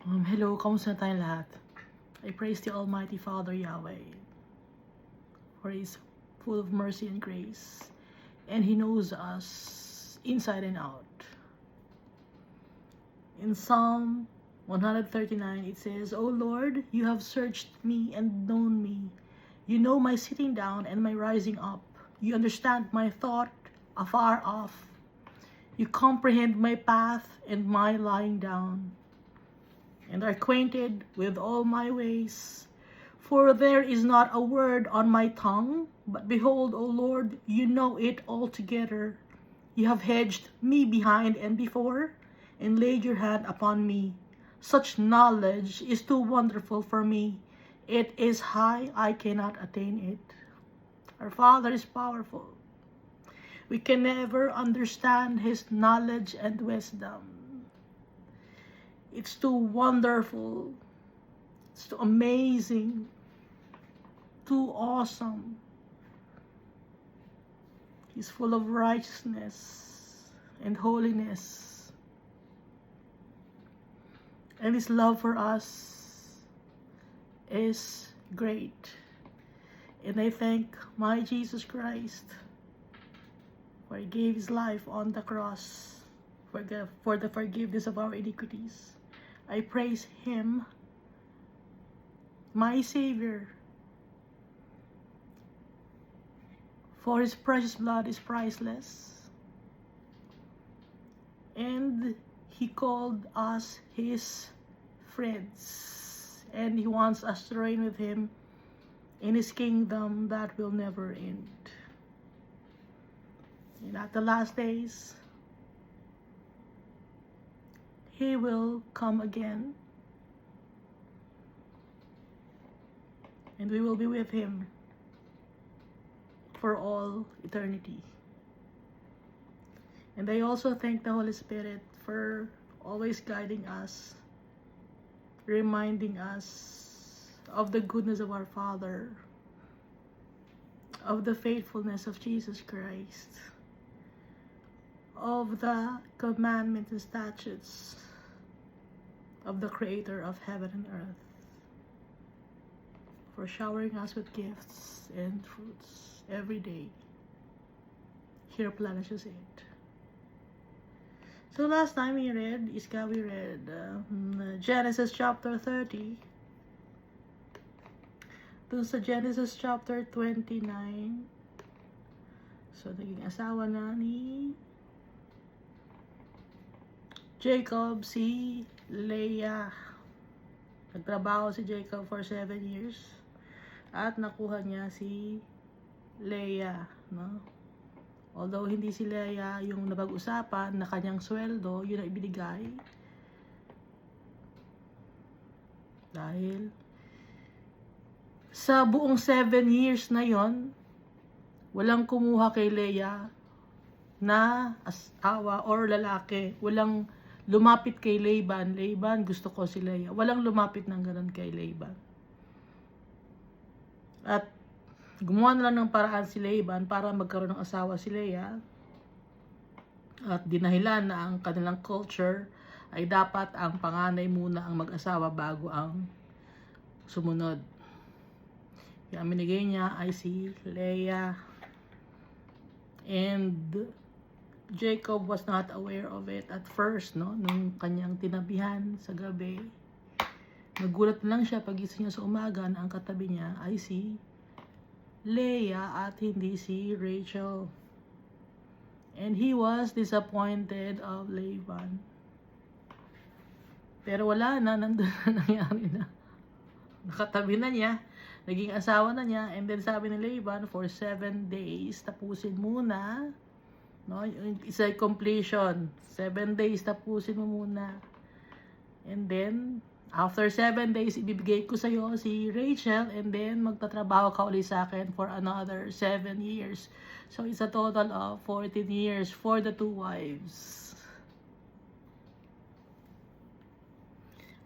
Hello, kamusta tayong lahat? I praise the Almighty Father Yahweh, for He is full of mercy and grace, and He knows us inside and out. In Psalm 139, it says, O Lord, you have searched me and known me. You know my sitting down and my rising up. You understand my thought afar off. You comprehend my path and my lying down, and are acquainted with all my ways. For there is not a word on my tongue, but behold, O Lord, you know it altogether. You have hedged me behind and before, and laid your hand upon me. Such knowledge is too wonderful for me. It is high, I cannot attain it. Our Father is powerful. We can never understand His knowledge and wisdom. It's too wonderful. It's too amazing. Too awesome. He's full of righteousness and holiness. And His love for us is great. And I thank my Jesus Christ for He gave His life on the cross for the forgiveness of our iniquities. I praise Him, my Savior, for His precious blood is priceless. And He called us His friends. And He wants us to reign with Him in His kingdom that will never end. And at the last days, He will come again, and we will be with Him for all eternity. And I also thank the Holy Spirit for always guiding us, reminding us of the goodness of our Father, of the faithfulness of Jesus Christ, of the commandments and statutes of the Creator of heaven and earth, for showering us with gifts and fruits every day. He replenishes it. So last time we read Genesis chapter 30. Dun sa Genesis chapter 29. So naging asawa na ni Jacob si Leah. Nagtrabaho si Jacob for 7 years at nakuha niya si Leah, no? Although hindi si Leah yung napag-usapan na kanyang sweldo, yun ang ibinigay. Dahil sa buong 7 years na yon, walang kumuha kay Leah na asawa or lalaki. Walang lumapit kay Laban. Laban, gusto ko si Leah. Walang lumapit ng ganun kay Laban. At gumawa na lang ng paraan si Laban para magkaroon ng asawa si Leah. At dinahilan na ang kanilang culture ay dapat ang panganay muna ang mag-asawa bago ang sumunod. Kaya ang binigay niya ay si Leah. And Jacob was not aware of it at first, no? Nung kanyang tinabihan sa gabi. Nagulat lang siya pagising niya sa umaga na ang katabi niya ay si Leah at hindi si Rachel. And he was disappointed of Laban. Pero wala na, nandun na nangyari na. Nakatabi na niya, naging asawa na niya, and then sabi ni Laban, for 7 days, tapusin muna. No, it's a completion. 7 days, tapusin mo muna. And then, after 7 days, ibibigay ko sa'yo si Rachel, and then magtatrabaho ka ulit sa akin for another 7 years. So, it's a total of 14 years for the 2 wives.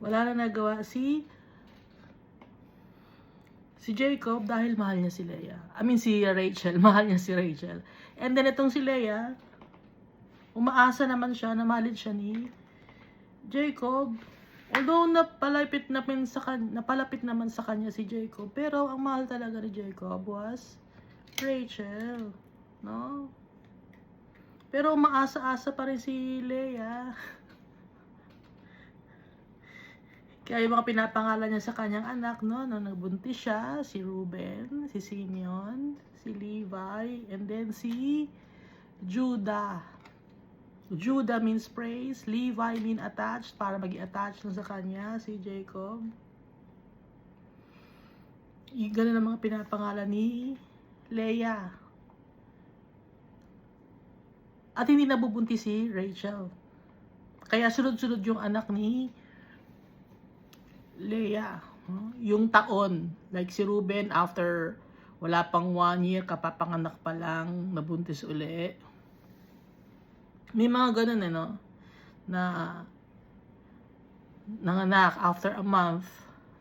Wala na nagawa si Jacob dahil mahal niya si Leah. Si Rachel. Mahal niya si Rachel. And then itong si Leah, umaasa naman siya na mahalin siya ni Jacob. Although napalapit naman sa kanya si Jacob, pero ang mahal talaga ni Jacob was Rachel, no? Pero umaasa-asa pa rin si Leah. Kaya yung mga pinapangalan niya sa kanyang anak, no? Nung nagbuntis siya, si Reuben, si Simeon, si Levi, and then si Judah. Judah means praise, Levi means attached, para maging attached na sa kanya, si Jacob. Yung ganun ang mga pinapangalan ni Leah. At hindi nabubuntis si Rachel. Kaya sunod-sunod yung anak ni Leah. Yung taon, like si Reuben, after wala pang 1 year, kapapanganak pa lang, nabuntis uli. May mga ganun na nanganak after a month,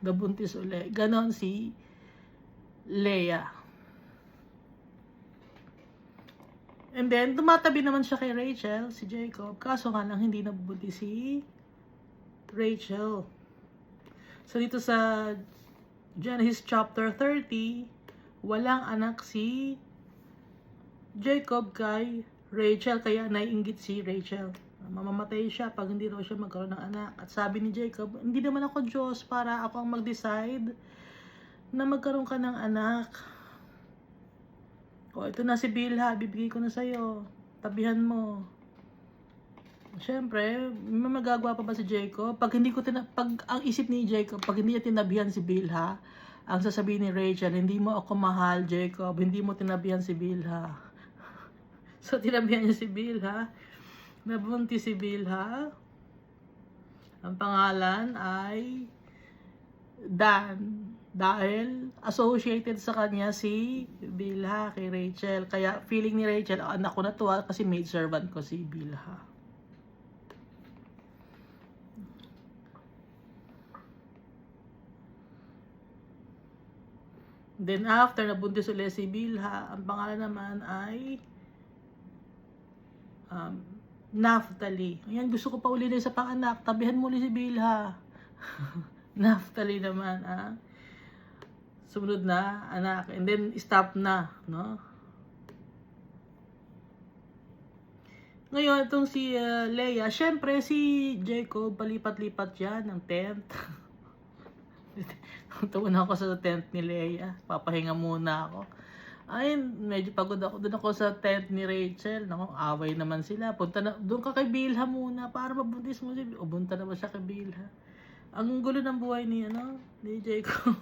nabuntis uli. Ganon si Leah. And then, tumatabi naman siya kay Rachel, si Jacob. Kaso nga lang, hindi nabuntis si Rachel. So, dito sa Genesis chapter 30, walang anak si Jacob kay Rachel, kaya naiinggit si Rachel. Mamamatay siya pag hindi raw siya magkaroon ng anak. At sabi ni Jacob, hindi naman ako Diyos para ako ang mag-decide na magkaroon ka ng anak. O, ito na si Bilha, bibigay ko na sa'yo. Tabihan mo. Siyempre, may magagawa pa ba si Jacob? Pag ang isip ni Jacob, pag hindi niya tinabihan si Bilha, ang sasabihin ni Rachel, hindi mo ako mahal, Jacob, hindi mo tinabihan si Bilha. So, tinabihan niya si Bilha. Nabuntis si Bilha. Ang pangalan ay Dan. Dahil associated sa kanya si Bilha kay Rachel. Kaya feeling ni Rachel, anak ko na to kasi maidservant ko si Bilha. Then after nabuntis ulit si Bilha, ang pangalan naman ay Naphtali. Ayan, gusto ko pa ulit sa panganak. Tabihan mo ulit si Bilha. Naphtali naman, sumunod na anak. And then, stop na, no? Ngayon, itong si Leah, syempre si Jacob, palipat-lipat yan ng tent. Tuna ako sa tent ni Leah. Papahinga muna ako. Ay, medyo pagod ako. Doon ako sa tent ni Rachel. Naku, away naman sila. Doon ka kay Bilha muna para mabuntis mo. O, punta naman siya kay Bilha. Ang gulo ng buhay ni Jacob.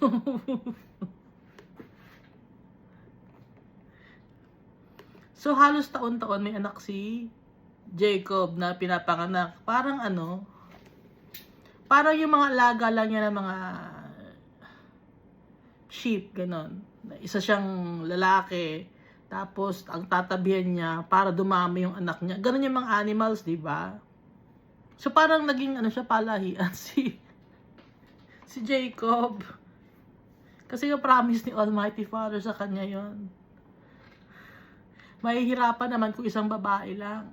So, halos taon-taon may anak si Jacob na pinapanganak. Parang parang yung mga alaga lang niya ng mga sheep, ganon. Isa siyang lalaki, tapos ang tatabihan niya para dumami yung anak niya. Ganon yung mga animals, di ba? So parang naging siya, palahian si Jacob. Kasi yung promise ni Almighty Father sa kanya yon. Mahihirapan naman kung isang babae lang.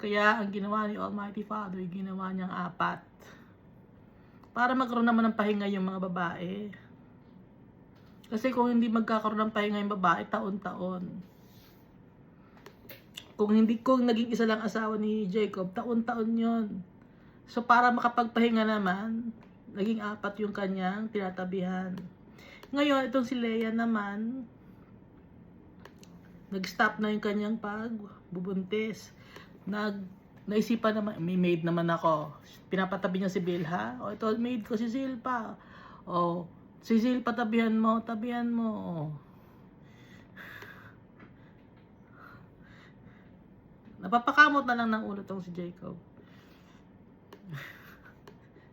Kaya ang ginawa ni Almighty Father, ginawa niyang 4. Para magkaroon naman ng pahinga yung mga babae. Kasi kung hindi magkakaroon ng pahinga yung babae, taon-taon. Kung naging isa lang asawa ni Jacob, taon-taon yon. So para makapagpahinga naman, naging 4 yung kanyang tinatabihan. Ngayon, itong si Leah naman, nag-stop na yung kanyang pagbubuntis. Naisipan naman, may maid naman ako. Pinapatabi niya si Bilha. O, ito, maid ko si Zilpa. O, si Zilpa, tabihan mo. Napapakamot na lang ng ulo tong si Jacob.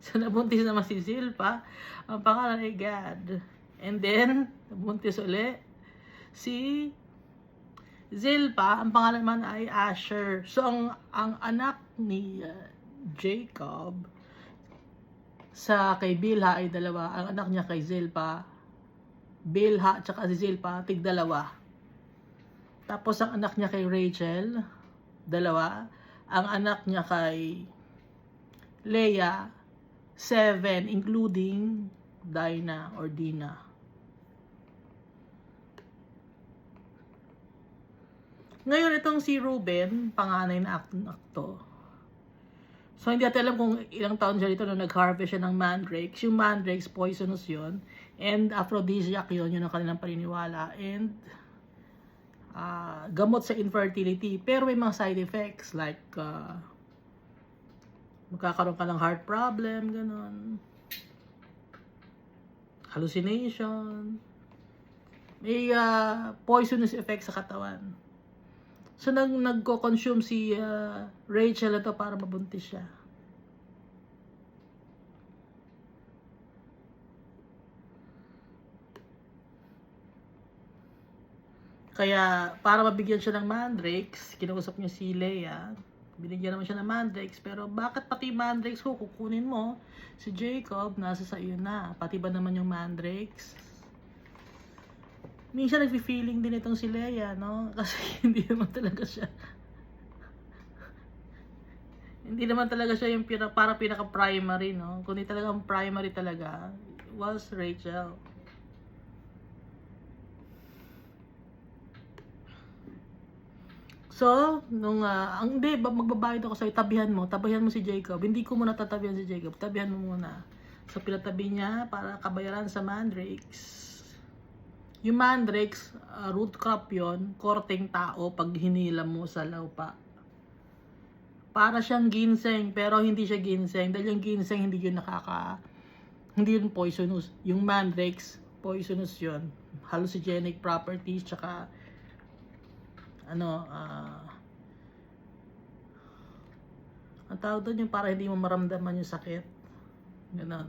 So, nabuntis naman si Zilpa. Ang pangalan ay Gad. And then, nabuntis ulit si Zilpa. Ang pangalan man ay Asher. So, ang anak ni Jacob sa kay Bilha ay 2. Ang anak niya kay Zilpa, Bilha at si Zilpa, tig-2. Tapos ang anak niya kay Rachel, 2. Ang anak niya kay Leah, 7, including Dinah or Dina. Ngayon, itong si Ruben, panganay na akto. So, hindi natin alam kung ilang taon siya dito nung nag-harvest siya ng mandrakes. Yung mandrakes, poisonous yun. And aphrodisiac yun ang kanilang paniniwala. And gamot sa infertility. Pero may mga side effects like magkakaroon ka ng heart problem, ganun. Hallucination. May poisonous effect sa katawan. So, nagko-consume si Rachel ito para mabuntis siya. Kaya, para mabigyan siya ng mandrakes, kinausap niya si Leah. Binigyan naman siya ng mandrakes. Pero, bakit pati mandrakes ko kukunin mo? Si Jacob, nasa sa iyo na. Pati ba naman yung mandrakes? Minsan nagfi-feeling din itong si Leah, no? Kasi hindi naman talaga siya yung pinaka-primary, no? Kundi talagang primary talaga was Rachel. So, hindi, magbabayad ako sa'yo, tabihan mo si Jacob. Hindi ko muna tatabihan si Jacob, tabihan mo muna. So, pinatabi niya para kabayaran sa mandrakes. Yung mandrakes, root crop yon, korteng tao pag hinila mo sa lupa. Para siyang ginseng, pero hindi siya ginseng. Dahil yung ginseng, hindi yun poisonous. Yung mandrakes, poisonous yun. Hallucinogenic properties, tsaka, ang tawag doon yung para hindi mo maramdaman yung sakit. Ganon.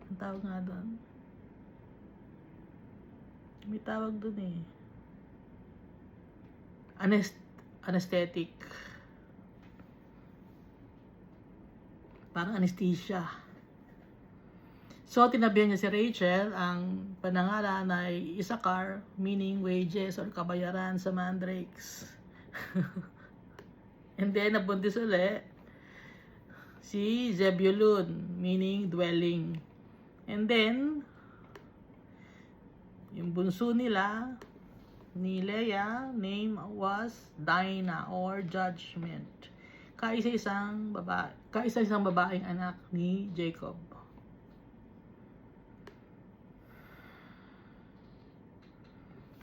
Ang tawag nga doon. May tawag dun eh. Anesthetic. Parang anesthesia. So, tinabihan niya si Rachel. Ang panangalan ay Issachar, meaning wages or kabayaran sa mandrakes. And then, nabuntis ulit si Zebulun, meaning dwelling. And then, yung bunso nila, ni Leah, name was Dinah or Judgment. Kaisa-isang babaeng anak ni Jacob.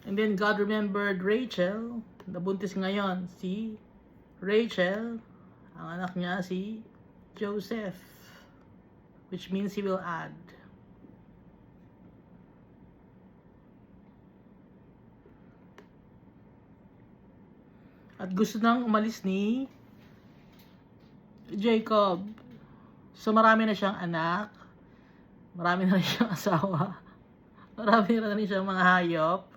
And then God remembered Rachel. Nabuntis ngayon si Rachel. Ang anak niya si Joseph, which means he will add. At gusto nang umalis ni Jacob. So, marami na siyang anak. Marami na rin siyang asawa. Marami na rin siyang mga hayop.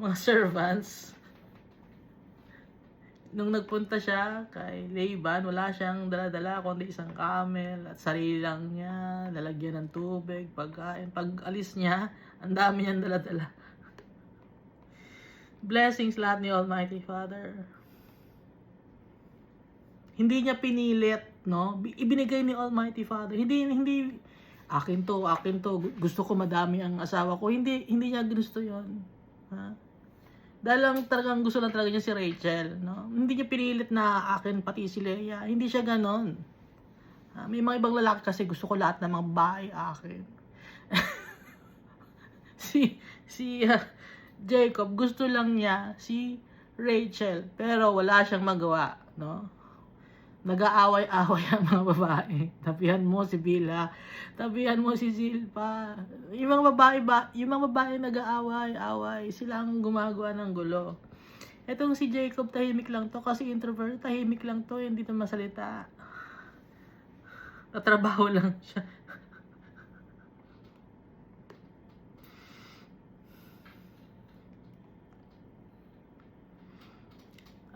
Mga servants. Nung nagpunta siya kay Laban, wala siyang dala-dala kundi isang camel at sarili lang niya, lalagyan ng tubig, pagkain. Pag alis niya, ang dami niyang dala-dala. Blessings lahat ni Almighty Father. Hindi niya pinilit, no? Ibinigay ni Almighty Father. Hindi akin to, gusto ko madami ang asawa ko. Hindi niya gusto 'yon. Ha? Dahil lang talagang gusto lang talaga niya si Rachel, no? Hindi niya pinilit na akin pati si Leah. Hindi siya ganon. May mga ibang lalaki kasi gusto ko lahat ng mga babae akin. si Jacob, gusto lang niya si Rachel, pero wala siyang magawa, no? Nag-aaway-away ang mga babae. Tabihan mo si Bila, tabihan mo si Zilpa. Yung mga babae nag-aaway-away, sila ang gumagawa ng gulo. Etong si Jacob, tahimik lang to kasi introvert, tahimik lang to, hindi na masalita. Tatrabaho lang siya.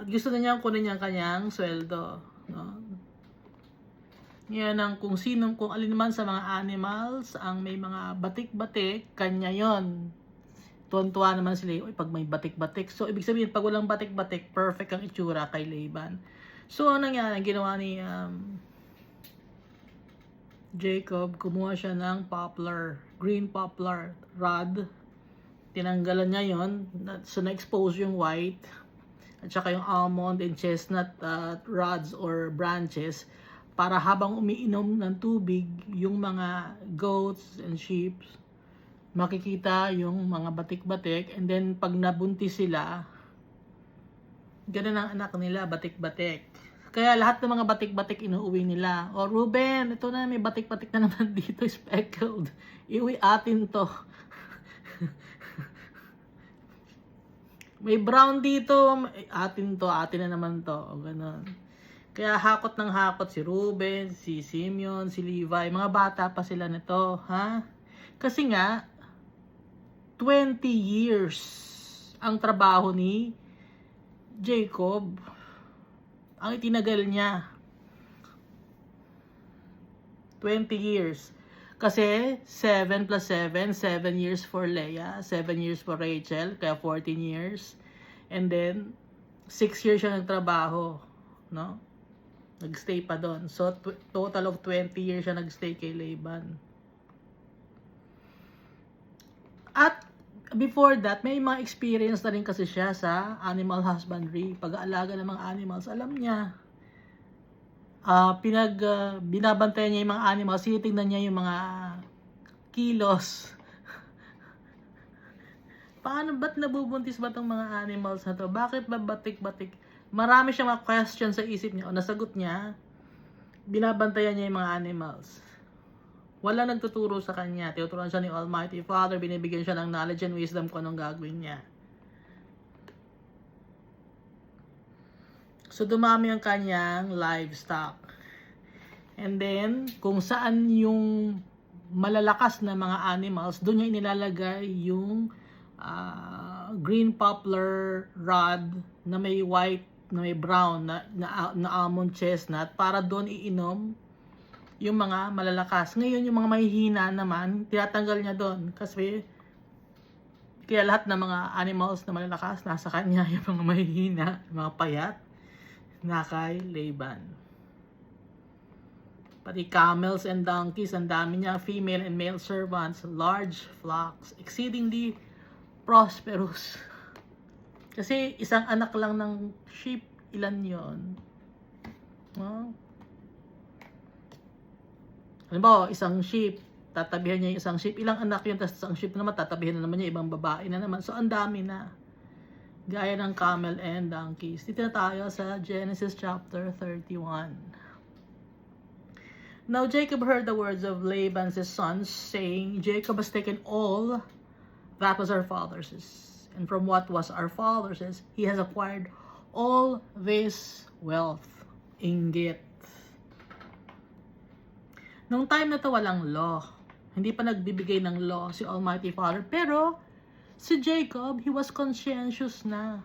At gusto na niya kunin niya kanyang sweldo, no? Yan ang kung alin man sa mga animals ang may mga batik-batik, kanya yon. Tuwan-tuwa naman sila, pag may batik-batik. So, ibig sabihin, pag walang batik-batik, perfect ang itsura kay Laban. So, ano nangyari? Ginawa ni Jacob, kumuha siya ng poplar, green poplar rod. Tinanggalan niya yon, so na-expose yung white at saka yung almond and chestnut rods or branches para habang umiinom ng tubig yung mga goats and sheep, makikita yung mga batik-batik, and then pag nabuntis sila, ganun ang anak nila, batik-batik. Kaya lahat ng mga batik-batik inuuwi nila. O Ruben, ito na, may batik-batik na naman dito, speckled. Iuwi atin to. May brown dito, atin to, atin na naman to. O ganun. Kaya hakot ng hakot si Ruben, si Simeon, si Levi. Mga bata pa sila nito, ha? Kasi nga, 20 years ang trabaho ni Jacob. Ang itinagal niya. 20 years. Kasi 7 plus 7, 7 years for Leah, 7 years for Rachel, kaya 14 years. And then, 6 years siya nagtrabaho. No? Nagstay pa doon. So, total of 20 years siya nagstay kay Laban. At before that, may mga experience na rin kasi siya sa animal husbandry, pag-aalaga ng mga animals. Alam niya, binabantayan niya yung mga animals, tinitingnan niya yung mga kilos. Paano, ba't nabubuntis ba itong mga animals na to? Bakit ba batik-batik? Marami siyang mga questions sa isip niya o nasagot niya, binabantayan niya yung mga animals. Wala nagtuturo sa kanya. Tinuturuan siya ni Almighty Father. Binibigyan siya ng knowledge and wisdom kung anong gagawin niya. So, dumami ang kanyang livestock. And then, kung saan yung malalakas na mga animals, doon niya inilalagay yung green poplar rod na may white, na may brown, na almond chestnut, para doon iinom yung mga malalakas. Ngayon, yung mga mahihina naman, tinatanggal niya doon. Kasi, kaya lahat ng mga animals na malalakas, nasa kanya. Yung mga mahihina, mga payat, na kay Laban. Pati camels and donkeys, ang dami niya, female and male servants, large flocks, exceedingly prosperous. Kasi, isang anak lang ng sheep, ilan yon? Halimbawa, isang sheep, tatabihan niya yung isang sheep. Ilang anak yun, tapos isang sheep naman, tatabihan na naman niya, ibang babae na naman. So, ang dami na. Gaya ng camel and donkeys. Dito na tayo sa Genesis chapter 31. Now, Jacob heard the words of Laban, his sons, saying, Jacob has taken all that was our father's. And from what was our father's, he has acquired all this wealth. Inggit. Nung time na to, walang law. Hindi pa nagbibigay ng law si Almighty Father. Pero, si Jacob, he was conscientious na.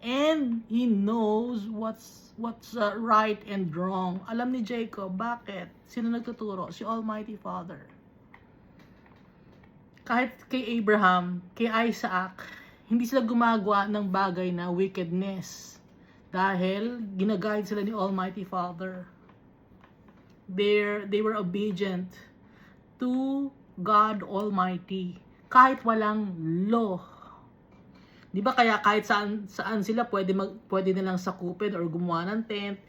And he knows what's right and wrong. Alam ni Jacob, bakit? Sino nagtuturo? Si Almighty Father. Kahit kay Abraham, kay Isaac, hindi sila gumagawa ng bagay na wickedness. Dahil ginaguide sila ni Almighty Father. They were obedient to God Almighty. Kahit walang law. Di ba kaya kahit saan sila pwede nilang sakupin or gumawa ng tent,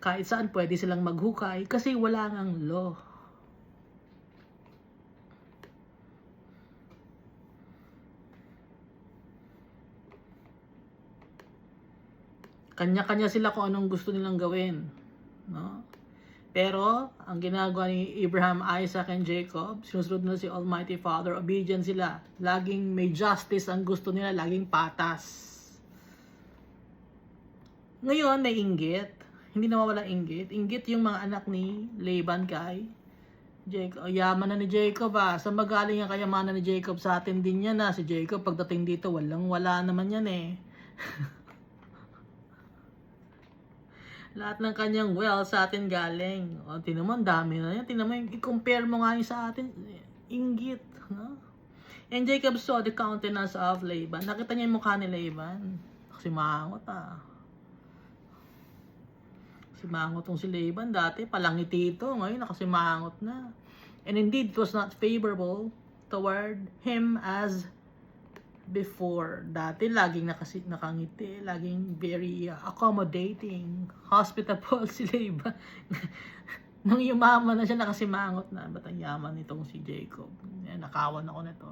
kahit saan pwede silang maghukay kasi wala ngang law. Kanya-kanya sila kung anong gusto nilang gawin, no? Pero, ang ginagawa ni Abraham, Isaac, and Jacob, sinusunod nila si Almighty Father, obedient sila. Laging may justice ang gusto nila, laging patas. Ngayon, may inggit. Hindi na mawala inggit. Inggit yung mga anak ni Laban kay Jacob. Yaman na ni Jacob Sa magaling ang kayamanan ni Jacob, sa atin din yan Si Jacob, pagdating dito, wala naman yan Lahat ng kanyang wealth sa atin galing. O, tinan mo, dami na yan. Tinan mo, i-compare mo nga yung sa atin. Inggit. No? And Jacob saw the countenance of Laban. Nakita niya yung mukha ni Laban. Kasi maangot Kasi maangot tong si Laban. Dati, palangiti ito. Ngayon, nakasimangot na. And indeed, it was not favorable toward him as before. Dati, laging nakangiti, laging very accommodating, hospitable si Laban. Nung yumaman na siya, nakasimangot na. Ba't ang yaman nitong si Jacob? Nakawan ako nito.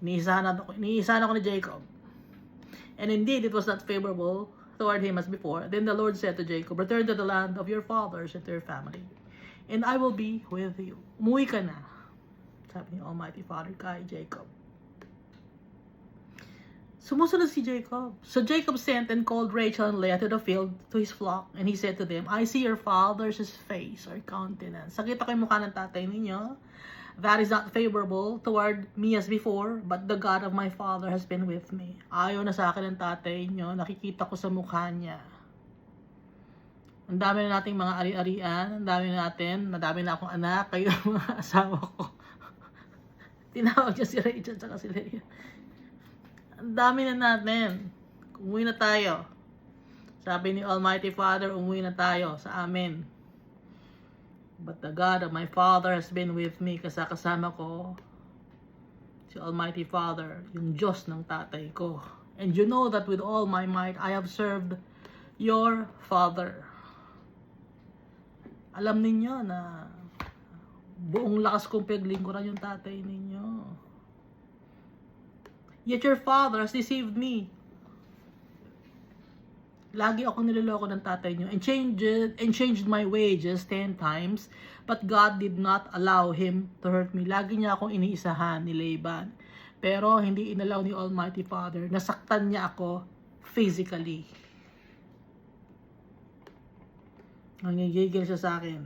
Iniisahan ako ni Jacob. And indeed, it was not favorable toward him as before. Then the Lord said to Jacob, return to the land of your fathers and to your family, and I will be with you. Umuwi ka na, sabi ni Almighty Father kay Jacob. Sumusunod si Jacob. So Jacob sent and called Rachel and Leah to the field to his flock, and he said to them, I see your father's face or countenance. Sakita ko yung mukha ng tatay ninyo. That is not favorable toward me as before, but the God of my father has been with me. Ayaw na sa akin ng tatay nyo, nakikita ko sa mukha niya. Ang dami na nating mga ari-arian, ang dami na akong anak, kayo mga asawa ko. Tinawag niya si Rachel at si Leah. Ang dami na natin. Umuwi na tayo. Sabi ni Almighty Father, umuwi na tayo sa amin. But the God of my father has been with me. Kasama ko si Almighty Father, yung Diyos ng tatay ko. And you know that with all my might, I have served your father. Alam ninyo na buong lakas kong paglingkuran yung tatay ninyo. Yet your father has deceived me. Lagi ako niloloko ng tatay niyo and changed my wages 10 times, but God did not allow him to hurt me. Lagi niya akong iniisahan ni Laban. Pero hindi inalaw ni Almighty Father. Nasaktan niya ako physically. Nangigigil siya sa akin.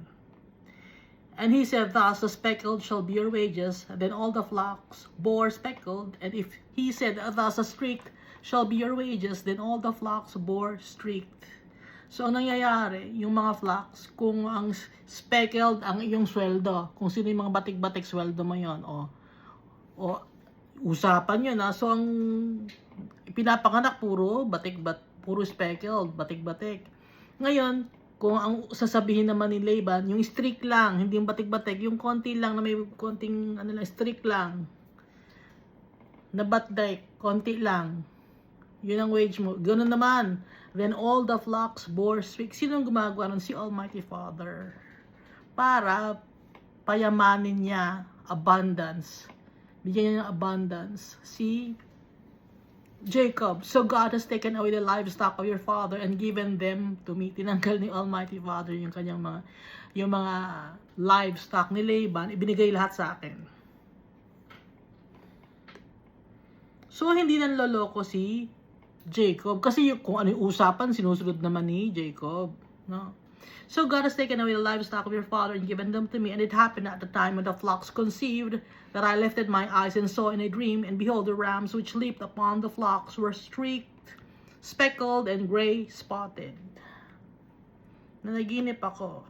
And he said, thus the speckled shall be your wages. Then all the flocks bore speckled. And if he said, thus the streaked shall be your wages, then all the flocks bore streaked. So, ang nangyayari, yung mga flocks, kung ang speckled ang iyong sweldo, kung sino yung mga batik-batik sweldo mo yon, o usapan yun, ha? So, ang pinapanganak puro puro speckled, batik-batik. Ngayon, kung ang sasabihin naman ni Laban, yung streak lang, hindi yung batik-batik, yung konti lang na may konting streak lang, na batik, konti lang, yun ang wage mo. Ganun naman. Then all the flocks bore streak. Sino ang gumagawa nun? Si Almighty Father. Para payamanin niya abundance. Bigyan niya ng abundance. Si Jacob. So God has taken away the livestock of your father and given them to me. Tinanggal ni Almighty Father yung kanyang mga livestock ni Laban. Ibinigay lahat sa akin. So hindi nanloloko si Jacob. Kasi kung ano yung usapan, sinusunod naman ni Jacob. No? So God has taken away the livestock of your father and given them to me. And it happened at the time when the flocks conceived that I lifted my eyes and saw in a dream. And behold, the rams which leaped upon the flocks were streaked, speckled, and gray spotted. Nanaginip ako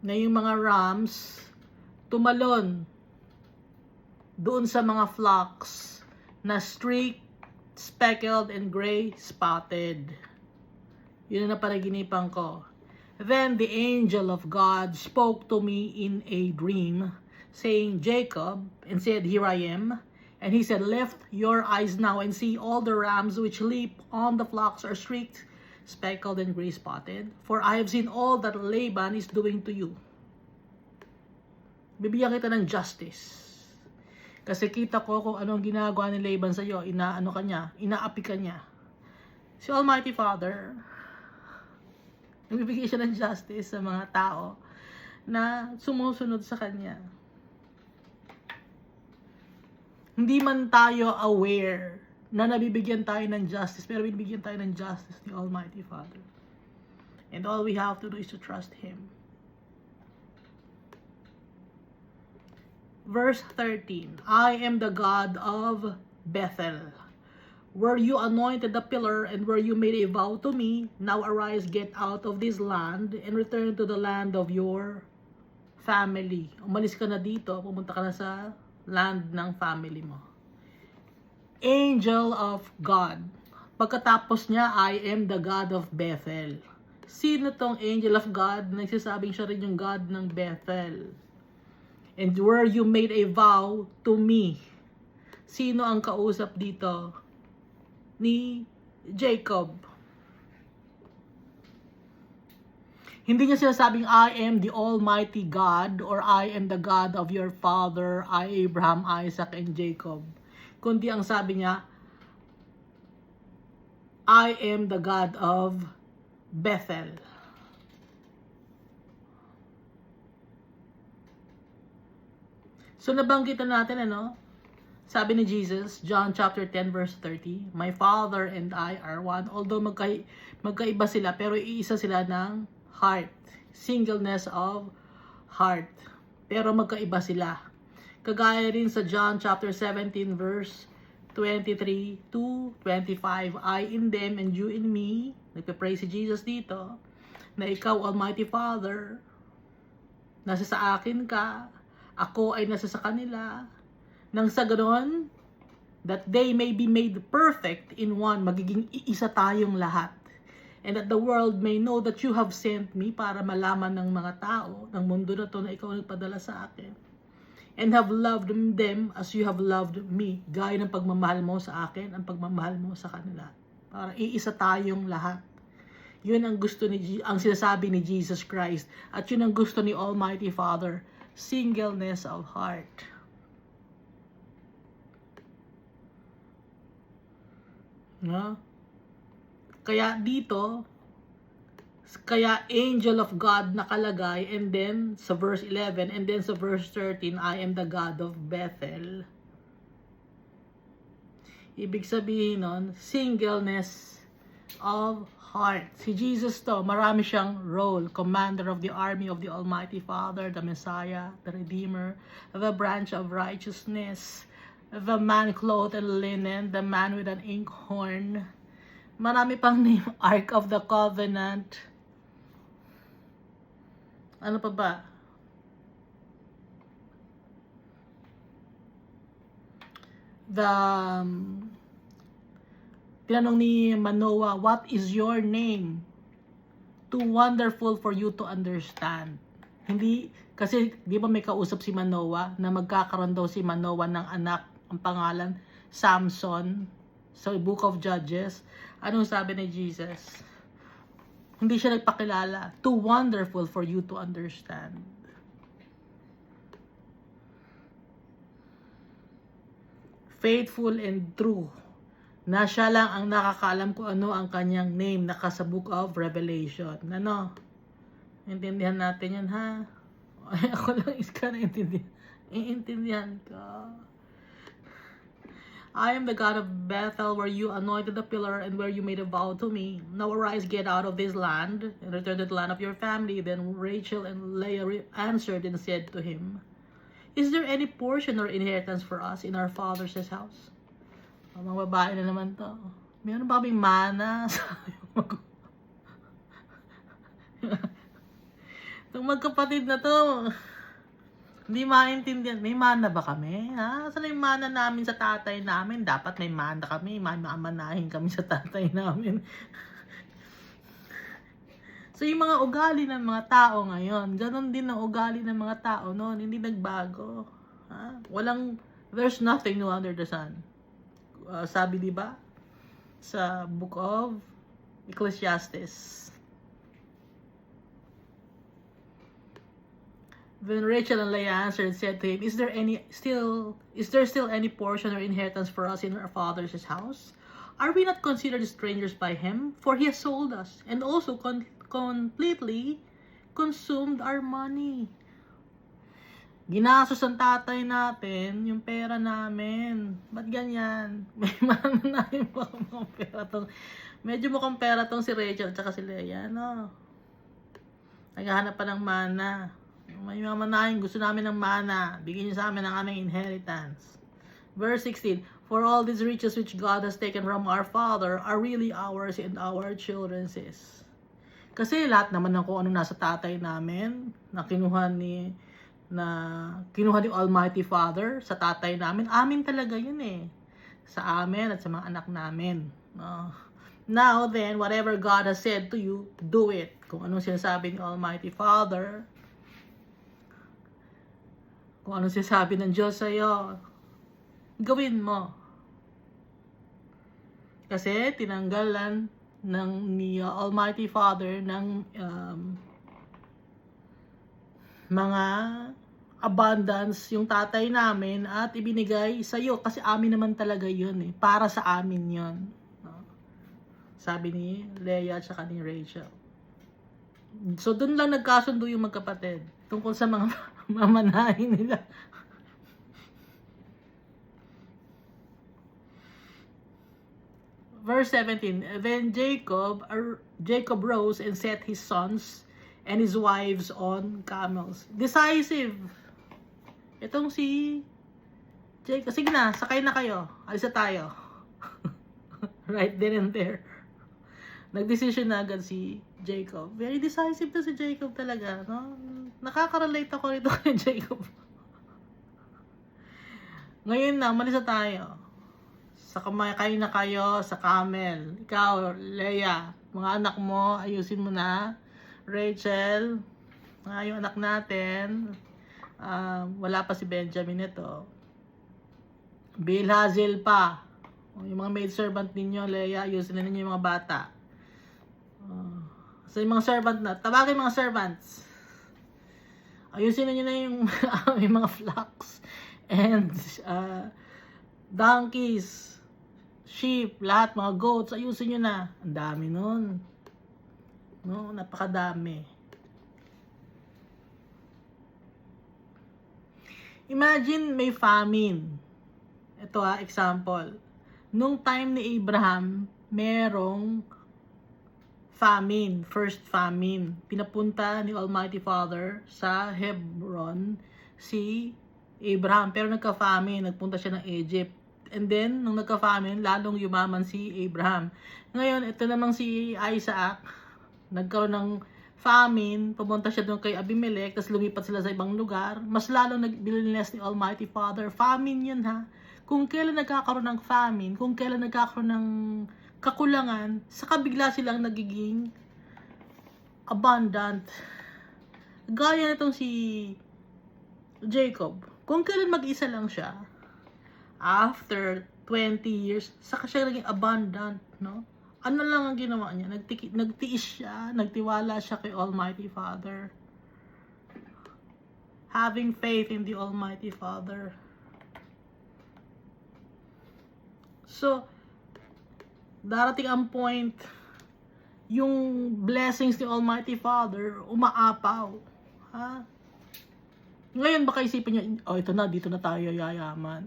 na yung mga rams tumalon doon sa mga flocks na streaked, speckled, and gray spotted. Yun ang napanaginipan ko. Then the angel of God spoke to me in a dream, saying, Jacob, and said, Here I am. And he said, Lift your eyes now and see all the rams which leap on the flocks are streaked, speckled, and gray spotted. For I have seen all that Laban is doing to you. Bibigyan kita ng justice. Kasi kita ko kung anong ginagawa ni Laban sa iyo, inaapi ka niya. Si Almighty Father, nagbibigay siya ng justice sa mga tao na sumusunod sa kanya. Hindi man tayo aware na nabibigyan tayo ng justice, pero binibigyan tayo ng justice ni Almighty Father. And all we have to do is to trust Him. Verse 13, I am the God of Bethel, where you anointed the pillar and where you made a vow to me. Now arise, get out of this land and return to the land of your family. Umalis ka na dito, pumunta ka na sa land ng family mo. Angel of God. Pagkatapos niya, I am the God of Bethel. Sino tong angel of God na nagsasabing siya rin yung God ng Bethel? And where you made a vow to me. Sino ang kausap dito? Ni Jacob. Hindi niya sinasabing, I am the Almighty God or I am the God of your father, Abraham, Isaac, and Jacob. Kundi ang sabi niya, I am the God of Bethel. So nabanggitan natin sabi ni Jesus, John chapter 10 verse 30, My Father and I are one. Although magkaiba sila, pero iisa sila ng heart. Singleness of heart. Pero magkaiba sila. Kagaya rin sa John chapter 17 verse 23 to 25, I in them and you in me. Nagpe-pray si Jesus dito, na ikaw, Almighty Father, nasa sa akin ka, ako ay nasa sa kanila, nang sa ganoon, that they may be made perfect in one, magiging iisa tayong lahat. And that the world may know that you have sent me, para malaman ng mga tao, ng mundo na to, na ikaw nagpadala sa akin. And have loved them as you have loved me. Gaya ng pagmamahal mo sa akin, ang pagmamahal mo sa kanila. Para iisa tayong lahat. Yun ang gusto ang sinasabi ni Jesus Christ. At yun ang gusto ni Almighty Father. Singleness of heart. No? Kaya dito, kaya angel of God nakalagay, and then sa verse 11, and then sa verse 13, I am the God of Bethel. Ibig sabihin nun, singleness of heart. Si Jesus to, marami siyang role. Commander of the army of the Almighty Father, the Messiah, the Redeemer, the branch of righteousness, the man clothed in linen, the man with an inkhorn. Marami pang name. Ark of the Covenant. Ano pa ba? Tinanong ni Manoah, what is your name? Too wonderful for you to understand. Hindi, kasi di ba may kausap si Manoah na magkakaroon daw si Manoah ng anak, ang pangalan, Samson, sa Book of Judges. Anong sabi ni Jesus? Hindi siya nagpakilala. Too wonderful for you to understand. Faithful and true, na siya lang ang nakakaalam kung ano ang kanyang name, naka sa Book of Revelation. Ano? Intindihan natin yan, ha? Ay, ako lang iska na iintindihan ka. I am the God of Bethel, where you anointed the pillar and where you made a vow to me. Now arise, get out of this land, and return to the land of your family. Then Rachel and Leah answered and said to him, Is there any portion or inheritance for us in our father's house? Mga babae na naman to. Meron ba kaming mana? Itong magkapatid na to, hindi maintindihan. May mana ba kami? Ha? Saan yung mana namin sa tatay namin? Dapat may mana kami. Mamanahin kami sa tatay namin. So, yung mga ugali ng mga tao ngayon, ganun din ang ugali ng mga tao noon. Hindi nagbago. Ha? There's nothing new under the sun. Sabi diba? Sa Book of Ecclesiastes. Then Rachel and Leah answered and said to him, Is there still any portion or inheritance for us in our father's house? Are we not considered strangers by him? For he has sold us, and also completely consumed our money. Ginastos ang tatay natin, yung pera namin. Ba't ganyan? May mana na yung mga pera tong. Medyo mukhang pera tong si Rachel at si Leah, no? Naghahanap pa ng mana. May mamanahin, gusto namin ng mana. Bigyan niyo sa amin ang aming inheritance. Verse 16, For all these riches which God has taken from our father are really ours and our children's is. Kasi lahat naman ng kung ano nasa tatay namin, na kinuha ni Almighty Father sa tatay namin, amin talaga yun eh. Sa amin at sa mga anak namin. Now then, whatever God has said to you, do it. Kung anong sinasabi ni Almighty Father, kung anong sinasabi ng Diyos sa'yo, gawin mo. Kasi tinanggalan ni Almighty Father ng mga abundance yung tatay namin at ibinigay sa iyo kasi amin naman talaga yun eh. Para sa amin yun. Sabi ni Leia at saka ni Rachel. So dun lang nagkasundo yung magkapatid tungkol sa mga mamanahin nila. Verse 17, then Jacob rose and set his sons and his wives on camels. Decisive. Itong si Jacob, sige na, sakay na kayo. Alis na tayo. Right then and there. Nagdesisyon na agad si Jacob. Very decisive to si Jacob talaga. No? Nakaka-relate ako nito kay Jacob. Ngayon na, malis na tayo. Kayo na kayo sa camel. Ikaw, Leia, mga anak mo, ayusin mo na. Rachel, yung anak natin, wala pa si Benjamin ito. Bilhazel pa. Yung mga maid servant ninyo, Leia, ayusin na ninyo yung mga bata. So yung mga servant na, tawagin mga servants. Ayusin na nyo na yung mga flocks and donkeys, sheep, lahat, mga goats, ayusin nyo na. Ang dami nun. No, napakadami. Imagine may famine. Ito example. Nung time ni Abraham, merong famine, first famine. Pinapunta ni Almighty Father sa Hebron si Abraham. Pero nagka-famine, nagpunta siya ng Egypt. And then, nung nagka-famine, lalong yumaman si Abraham. Ngayon, ito namang si Isaac, nagkaroon ng famine, pumunta siya doon kay Abimelech, tapos lumipat sila sa ibang lugar. Mas lalong nag-bless ni Almighty Father. Famine yun Kung kailan nagkakaroon ng famine, kung kailan nagkakaroon ng kakulangan, saka bigla silang nagiging abundant. Gaya nitong si Jacob. Kung kailan mag-isa lang siya, after 20 years, saka siya naging abundant, no? Ano lang ang ginawa niya? Nagtiis siya, nagtiwala siya kay Almighty Father. Having faith in the Almighty Father. So, darating ang point, yung blessings ni Almighty Father, umaapaw. Ngayon, baka isipin niya, ito na, dito na tayo yayaman.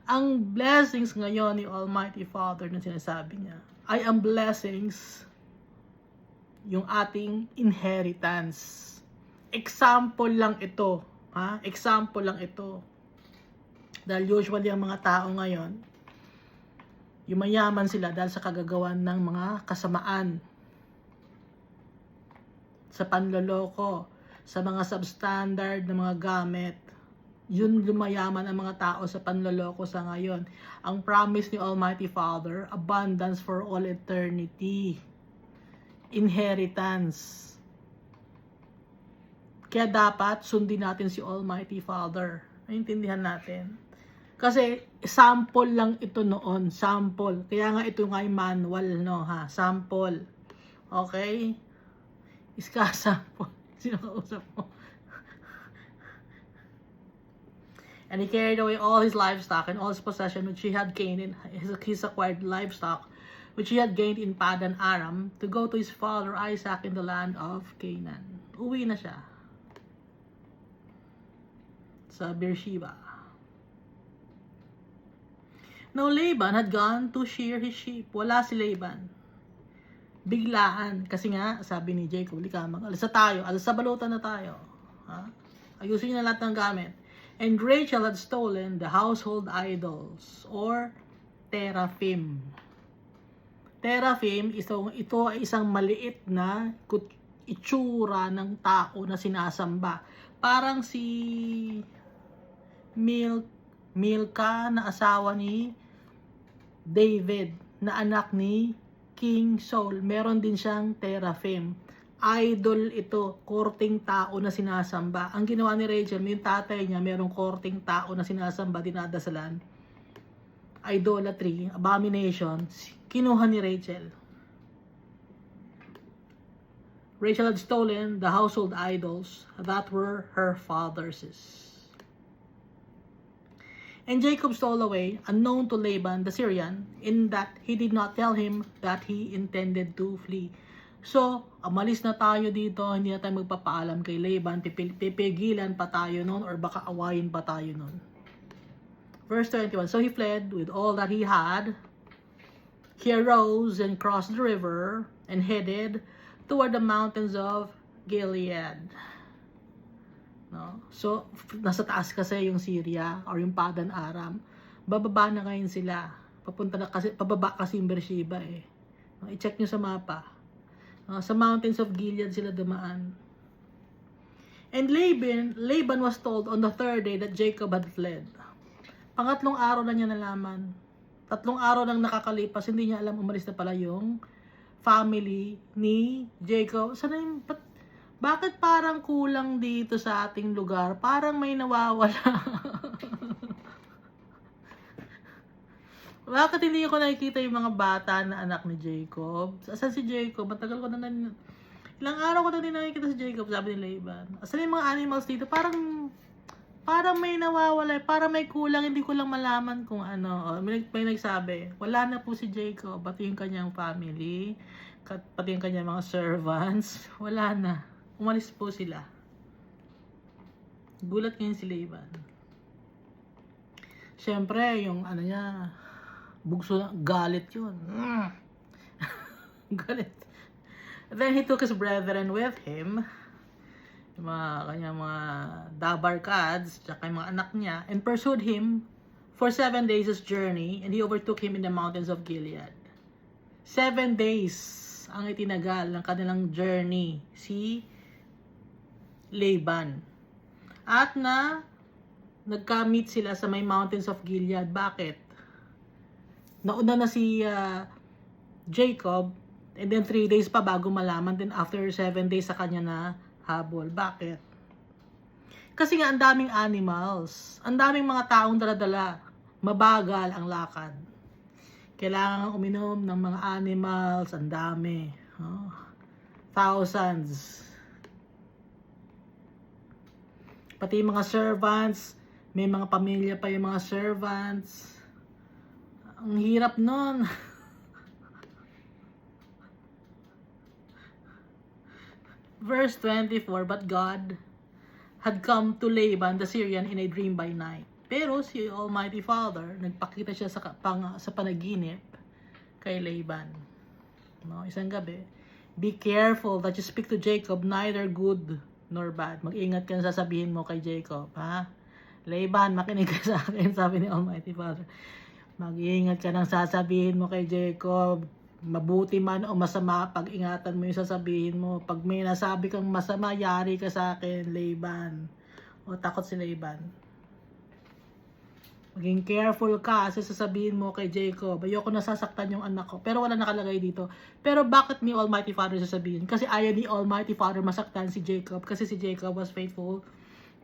Ang blessings ngayon ni Almighty Father na sinasabi niya, ay ang blessings, yung ating inheritance. Example lang ito. Example lang ito. Dahil usually ang mga tao ngayon, yumayaman sila dahil sa kagagawan ng mga kasamaan. Sa panloloko, sa mga substandard na mga gamit. Yun lumayaman ang mga tao sa panloloko sa ngayon. Ang promise ni Almighty Father, abundance for all eternity. Inheritance. Kaya dapat sundin natin si Almighty Father. Naintindihan natin. Kasi sample lang ito noon. Sample. Kaya nga ito nga yung manual, no? Sample. Okay? Iska sample. Sino kausap mo? And he carried away all his livestock and all his possession which he had gained in his acquired livestock, which he had gained in Padan Aram, to go to his father Isaac in the land of Canaan. Uwi na siya sa Beersheba. Now Laban had gone to shear his sheep. Wala si Laban. Biglaan. Kasi nga, sabi ni Jacob, alis na tayo. Alis sa balutan na tayo. Ayusin niyo na lahat ng gamit. And Rachel had stolen the household idols or teraphim. Teraphim, ito ay isang maliit na itsura ng tao na sinasamba. Parang si Milka na asawa ni David, na anak ni King Saul. Meron din siyang teraphim. idol ito, korting tao na sinasamba. Ang ginawa ni Rachel, yung tatay niya, merong korting tao na sinasamba, dinadasalan. Idolatry, abomination, kinuha ni Rachel. Rachel had stolen the household idols that were her father's. And Jacob stole away, unknown to Laban the Syrian, in that he did not tell him that he intended to flee. So, amalis na tayo dito, hindi na tayo magpapaalam kay Laban, pipigilan pa tayo nun, or baka awayin pa tayo nun. Verse 21, so he fled with all that he had. He arose and crossed the river and headed toward the mountains of Gilead. No? So, nasa taas kasi yung Syria or yung Padan Aram. Bababa na ngayon sila. Pababa kasi yung Beersheba eh. No? I-check nyo sa mapa. Sa mountains of Gilead sila dumaan. And Laban was told on the third day that Jacob had fled. Pangatlong araw na niya nalaman. 3 araw nang nakakalipas, hindi niya alam umalis na pala yung family ni Jacob. Sana yung, bakit parang kulang dito sa ating lugar? Parang may nawawala. Bakit hindi ko nakikita yung mga bata na anak ni Jacob? Asan si Jacob? Matagal ko na ilang araw ko na din nakikita si Jacob, sabi ni Laban. Asan yung mga animals dito? Parang may nawawala, parang may kulang, hindi ko lang malaman kung ano. May nagsabi, wala na po si Jacob, pati yung kanyang family, pati yung kanyang mga servants, wala na. Umalis po sila. Gulat ngayon si Laban. Siyempre, yung ano niya, bugso na, galit yun. Galit. Then he took his brethren with him, yung mga kanyang mga dabarkads, tsaka yung mga anak niya, and pursued him for 7 days' journey, and he overtook him in the mountains of Gilead. 7 days ang itinagal ng kanilang journey si Laban. At nagka-meet sila sa may mountains of Gilead. Bakit? Nauna na si Jacob, and then 3 days pa bago malaman, then after 7 days sa kanya na habol. Bakit? Kasi nga ang daming animals, ang daming mga taong dala-dala, mabagal ang lakad. Kailangan uminom ng mga animals, ang dami. Thousands. Pati yung mga servants, may mga pamilya pa yung mga servants. Ang hirap nun. Verse 24, but God had come to Laban the Syrian in a dream by night. Pero si Almighty Father, nagpakita siya sa panaginip kay Laban. No, isang gabi, be careful that you speak to Jacob neither good nor bad. Mag-ingat ka na sasabihin mo kay Jacob, ha? Laban, makinig ka sa akin, sabi ni Almighty Father. Mag-ingat ka nang sasabihin mo kay Jacob. Mabuti man o masama, pag-ingatan mo yung sasabihin mo. Pag may nasabi kang masama, yari ka sa akin, Laban. O takot si Laban. Maging careful ka kasi sasabihin mo kay Jacob, ayoko nasasaktan yung anak ko. Pero wala nakalagay dito. Pero bakit ni Almighty Father sasabihin? Kasi ayaw ni Almighty Father masaktan si Jacob. Kasi si Jacob was faithful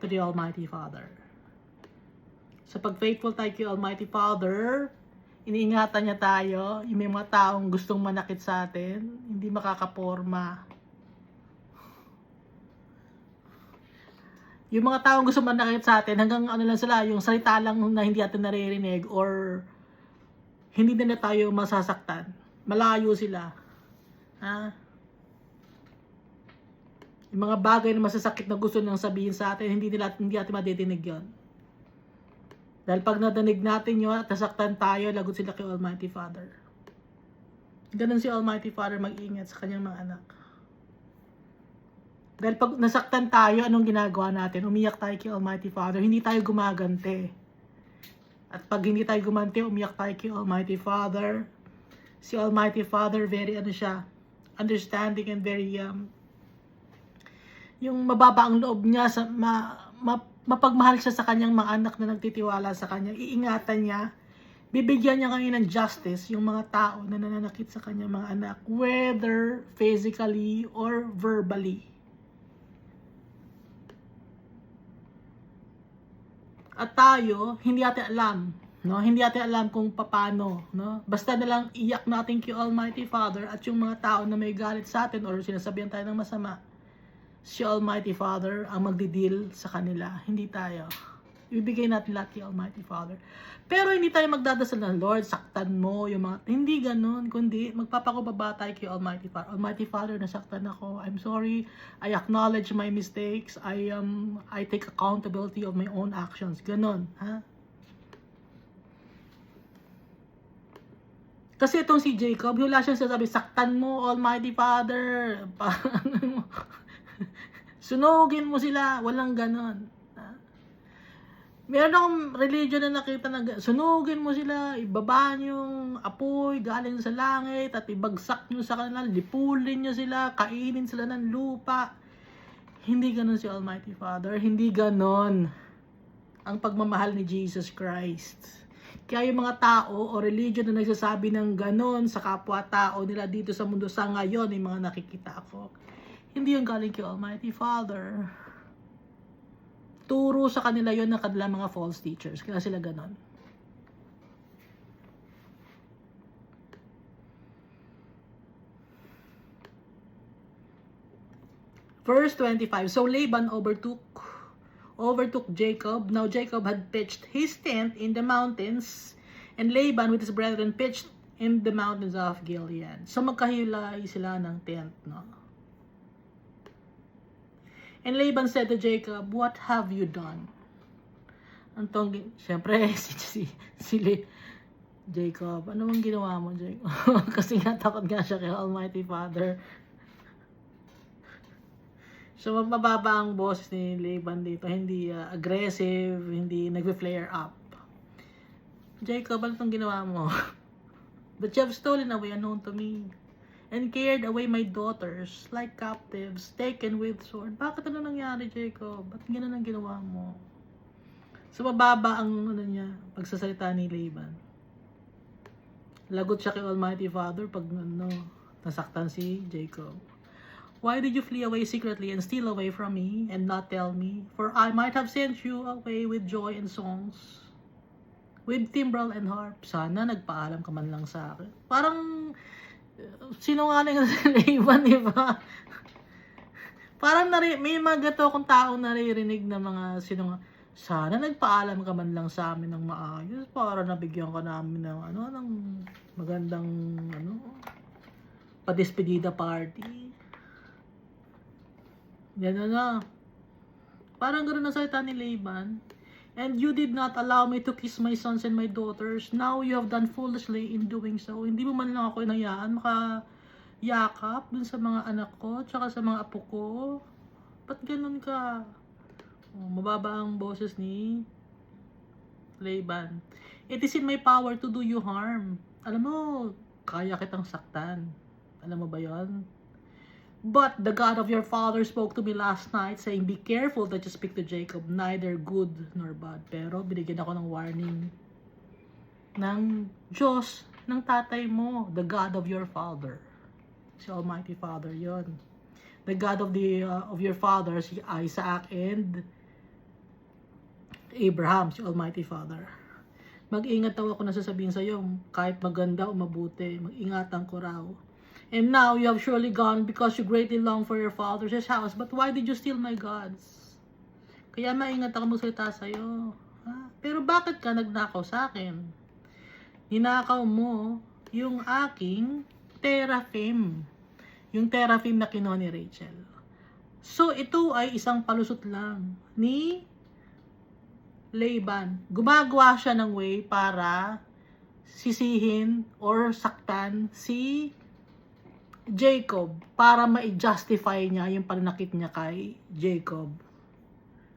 to the Almighty Father. So pag faithful tayo kay Almighty Father, iniingatan niya tayo. Yung may mga taong gustong manakit sa atin, hindi makakaporma. Yung mga taong gusto manakit sa atin, hanggang ano lang sila, yung salita lang na hindi natin naririnig or hindi na tayo masasaktan. Malayo sila. Ha? Yung mga bagay na masasakit na gusto nilang sabihin sa atin, hindi natin madidinig yun. Dahil pag nadinig natin yun at nasaktan tayo, lagot sila kay Almighty Father. Ganun si Almighty Father mag-ingat sa kanyang mga anak. Dahil pag nasaktan tayo, anong ginagawa natin? Umiyak tayo kay Almighty Father. Hindi tayo gumagante. At pag hindi tayo gumante, umiyak tayo kay Almighty Father. Si Almighty Father, very understanding and very yung mababa ang loob niya, mapagmahal siya sa kanyang mga anak na nagtitiwala sa kanya. Iingatan niya bibigyan niya kayo ng justice yung mga tao na nananakit sa kanya mga anak, whether physically or verbally. At tayo, hindi natin alam, no? Hindi natin alam kung paano, no? Basta na lang iyak natin kay Almighty Father at yung mga tao na may galit sa atin or sinasabihan tayo ng masama, si Almighty Father ang magdi-deal sa kanila, hindi tayo. Ibigay natin lahat kay Almighty Father. Pero hindi tayo magdadasal na, Lord, saktan mo yung mga... Hindi ganun, kundi magpapakubaba tayo kay Almighty Father. Almighty Father, nasaktan ako. I'm sorry. I acknowledge my mistakes. I take accountability of my own actions. Ganun, ha? Kasi itong si Jacob, wala siyang sasabi, saktan mo, Almighty Father. Sunugin mo sila. Walang ganun. Meron akong religion na nakita na sunugin mo sila, ibaba yung apoy galing sa langit at ibagsak nyo sa kanila, lipulin nyo sila, kainin sila ng lupa. Hindi ganon si Almighty Father. Hindi ganon ang pagmamahal ni Jesus Christ. Kaya yung mga tao o religion na nagsasabi ng ganon sa kapwa-tao nila dito sa mundo sa ngayon, yung mga nakikita ko, hindi yung galing kay Almighty Father. Turo sa kanila yon ng kanilang mga false teachers. Kaya sila ganon. Verse 25. So Laban overtook Jacob. Now Jacob had pitched his tent in the mountains, and Laban with his brethren pitched in the mountains of Gilead. So magkahilay sila ng tent, no? And Laban said to Jacob, "What have you done?" Siyempre, Jacob, ano bang ginawa mo, Jacob? Kasi nga, takot nga siya kay Almighty Father. So, mababa ang boses ni Laban dito. Hindi aggressive, hindi nag-flare up. Jacob, ano itong ginawa mo? But you have stolen away unknown to me, and carried away my daughters like captives, taken with sword. Bakit ano nangyari, Jacob? Ba't gano'n ang ginawa mo? So, mababa ang pagsasalita ni Laban. Lagot siya kay Almighty Father pag nasaktan si Jacob. Why did you flee away secretly and steal away from me and not tell me? For I might have sent you away with joy and songs, with timbrel and harp. Sana nagpaalam ka man lang sa akin. Parang sinungaling na si Laban, di ba? Parang may mga gato akong taong naririnig na mga sana nagpaalam ka man lang sa amin ng maayos para nabigyan ka namin ng ng magandang padispedida party. Yan na. Parang gano'n na salita ni Laban. And you did not allow me to kiss my sons and my daughters. Now you have done foolishly in doing so. Hindi mo man lang ako inayaan makayakap dun sa mga anak ko, tsaka sa mga apo ko. Ba't ganun ka? Mababa ang boses ni Laban. It is in my power to do you harm. Alam mo, kaya kitang saktan. Alam mo ba yon? But the God of your father spoke to me last night, saying, "Be careful that you speak to Jacob, neither good nor bad." Pero binigyan ako ng warning ng Diyos ng tatay mo, the God of your father. Si Almighty Father yon. The God of your father, si Isaac and Abraham, si Almighty Father. Mag-ingat daw ako na sasabihin sa iyo, kahit maganda o mabuti, mag-ingatan ko raw. And now you have surely gone because you greatly long for your father's house. But why did you steal my gods? Kaya maingat ako magsalita sa'yo. Pero bakit ka nagnakaw sa akin? Ninakaw mo yung aking teraphim. Yung teraphim na kinuha ni Rachel. So ito ay isang palusot lang ni Laban. Gumagawa siya ng way para sisihin or saktan si Jacob para ma-justify niya yung pananakit niya kay Jacob.